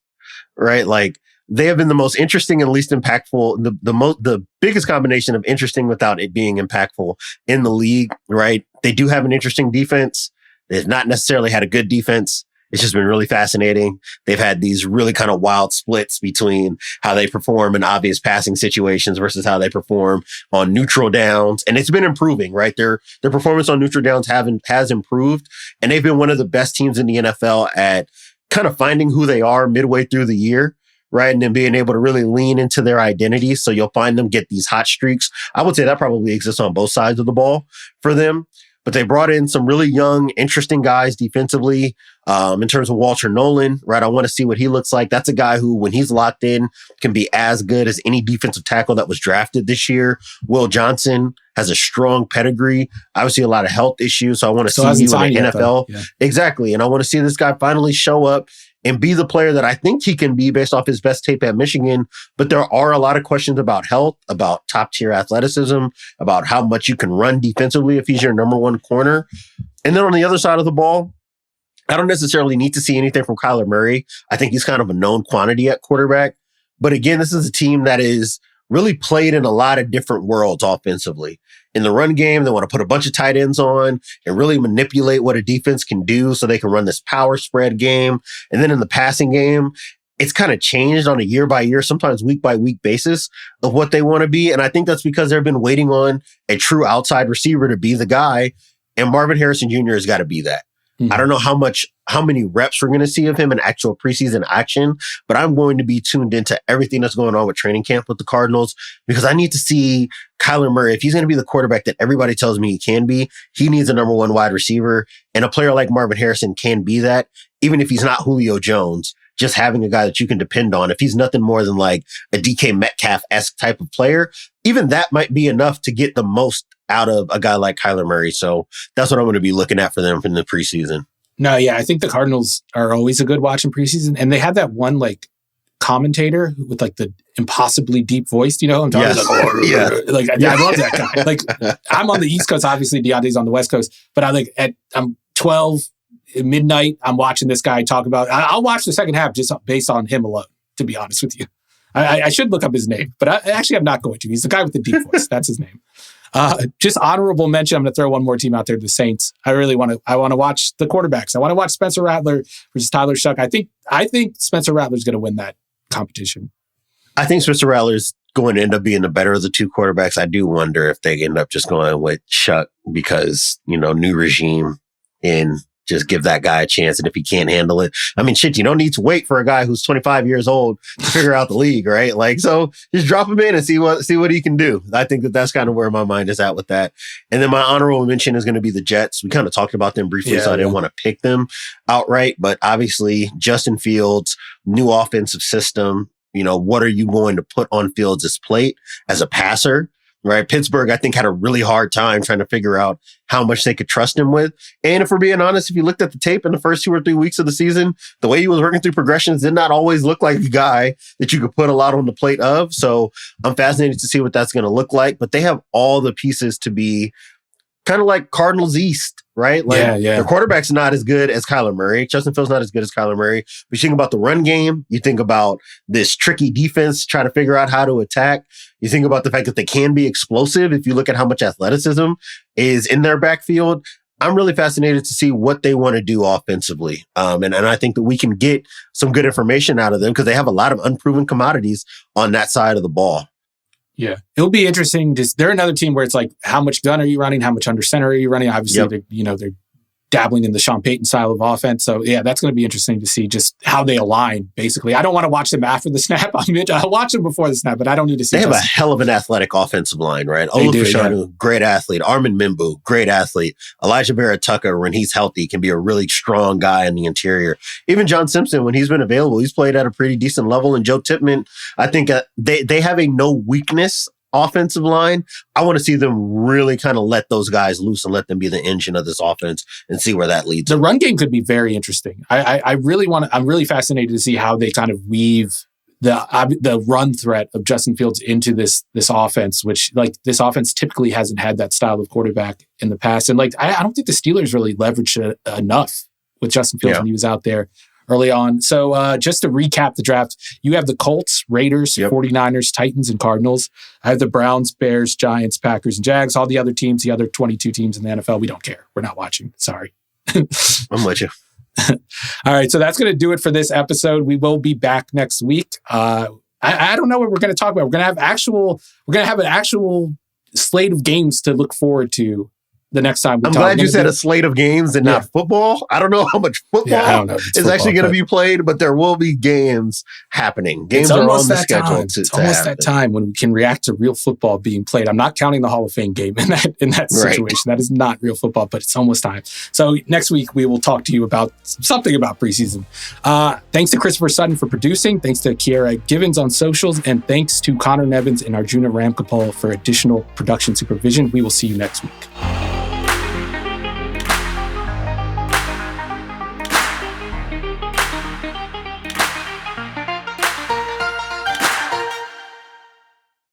right? Like, they have been the most interesting and least impactful, the biggest combination of interesting without it being impactful in the league, right? They do have an interesting defense. They've not necessarily had a good defense. It's just been really fascinating. They've had these really kind of wild splits between how they perform in obvious passing situations versus how they perform on neutral downs. And it's been improving, right? Their performance on neutral downs has improved. And they've been one of the best teams in the NFL at kind of finding who they are midway through the year, right? And then being able to really lean into their identity. So you'll find them get these hot streaks. I would say that probably exists on both sides of the ball for them. But they brought in some really young, interesting guys defensively. In terms of Walter Nolan, right? I want to see what he looks like. That's a guy who, when he's locked in, can be as good as any defensive tackle that was drafted this year. Will Johnson has a strong pedigree. Obviously, a lot of health issues. So I want to see him in the NFL. Yeah. Exactly. And I want to see this guy finally show up and be the player that I think he can be based off his best tape at Michigan. But there are a lot of questions about health, about top tier athleticism, about how much you can run defensively if he's your number one corner. And then on the other side of the ball, I don't necessarily need to see anything from Kyler Murray. I think he's kind of a known quantity at quarterback. But again, this is a team that is really played in a lot of different worlds offensively. In the run game, they want to put a bunch of tight ends on and really manipulate what a defense can do so they can run this power spread game. And then in the passing game, it's kind of changed on a year by year, sometimes week by week basis of what they want to be. And I think that's because they've been waiting on a true outside receiver to be the guy. And Marvin Harrison Jr. has got to be that. I don't know how many reps we're going to see of him in actual preseason action, but I'm going to be tuned into everything that's going on with training camp with the Cardinals, because I need to see Kyler Murray. If he's going to be the quarterback that everybody tells me he can be, he needs a number one wide receiver. And a player like Marvin Harrison can be that, even if he's not Julio Jones. Just having a guy that you can depend on. If he's nothing more than like a DK Metcalf-esque type of player, even that might be enough to get the most out of a guy like Kyler Murray. So that's what I'm going to be looking at for them from the preseason. No, yeah, I think the Cardinals are always a good watch in preseason. And they have that one like commentator with like the impossibly deep voice, you know? I'm talking about, I love that guy. Like, I'm on the East Coast, obviously Diante's on the West Coast, but I'm 12 at midnight. I'm watching this guy talk about, I'll watch the second half just based on him alone, to be honest with you. I should look up his name, but I'm not going to. He's the guy with the deep voice. That's his name. Just honorable mention. I'm going to throw one more team out there, the Saints. I want to watch the quarterbacks. I want to watch Spencer Rattler versus Tyler Shuck. I think Spencer Rattler's going to win that competition. I think Spencer Rattler's going to end up being the better of the two quarterbacks. I do wonder if they end up just going with Shuck because, new regime, and just give that guy a chance. And if he can't handle it, I mean, shit, you don't need to wait for a guy who's 25 years old to figure out the league, right? Like, so just drop him in and see what he can do. I think that's kind of where my mind is at with that. And then my honorable mention is going to be the Jets. We kind of talked about them briefly, so I didn't want to pick them outright, but obviously Justin Fields, new offensive system. What are you going to put on Fields' plate as a passer? Right. Pittsburgh, I think, had a really hard time trying to figure out how much they could trust him with. And if we're being honest, if you looked at the tape in the first 2 or 3 weeks of the season, the way he was working through progressions did not always look like the guy that you could put a lot on the plate of. So I'm fascinated to see what that's going to look like. But they have all the pieces to be kind of like Cardinals East right? Like their quarterback's not as good as Kyler Murray. Justin Fields not as good as Kyler Murray. But you think about the run game. You think about this tricky defense, trying to figure out how to attack. You think about the fact that they can be explosive. If you look at how much athleticism is in their backfield, I'm really fascinated to see what they want to do offensively. And I think that we can get some good information out of them because they have a lot of unproven commodities on that side of the ball. Yeah. It'll be interesting. They're another team where it's like, how much gun are you running? How much under center are you running? Obviously, they're dabbling in the Sean Payton style of offense. So yeah, that's going to be interesting to see just how they align, basically. I don't want to watch them after the snap. I'll watch them before the snap, but I don't need to see. They have a hell of an athletic offensive line, right? Olufashanu, great athlete. Armin Mimbu, great athlete. Elijah Vera-Tucker, when he's healthy, can be a really strong guy in the interior. Even John Simpson, when he's been available, he's played at a pretty decent level. And Joe Tippmann, I think they have a no weakness offensive line. I want to see them really kind of let those guys loose and let them be the engine of this offense and see where that leads. The run game could be very interesting. I'm really fascinated to see how they kind of weave the run threat of Justin Fields into this offense, which like this offense typically hasn't had that style of quarterback in the past. And like, I don't think the Steelers really leveraged it enough with Justin Fields when he was out there early on. So just to recap the draft, you have the Colts, Raiders, 49ers, Titans, and Cardinals. I have the Browns, Bears, Giants, Packers, and Jags. All the other teams, the other 22 teams in the NFL, we don't care. We're not watching. Sorry. I'm with you. All right. So that's going to do it for this episode. We will be back next week. I don't know what we're going to talk about. We're going to have an actual slate of games to look forward to the next time we talk. I'm glad you said a slate of games and not football. I don't know how much football is actually going to be played, but there will be games happening. Games are on the schedule. It's almost that time when we can react to real football being played. I'm not counting the Hall of Fame game in that situation. Right. That is not real football, but it's almost time. So next week we will talk to you about something about preseason. Thanks to Christopher Sutton for producing. Thanks to Kiera Givens on socials, and thanks to Conor Nevins and Arjuna Ramgopowell for additional production supervision. We will see you next week.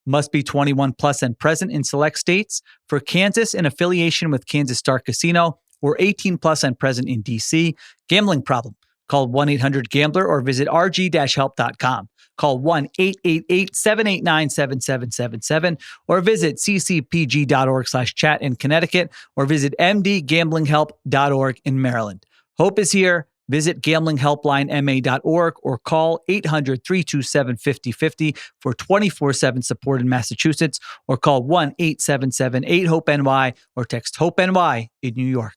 Must be 21 plus and present in select states. For Kansas, in affiliation with Kansas Star Casino, or 18 plus and present in D.C. Gambling problem? Call 1-800-GAMBLER or visit rg-help.com. Call 1-888-789-7777 or visit ccpg.org/chat in Connecticut or visit mdgamblinghelp.org in Maryland. Hope is here. Visit gamblinghelplinema.org or call 800-327-5050 for 24/7 support in Massachusetts, or call 1-877-8-HOPE-NY or text HOPE-NY in New York.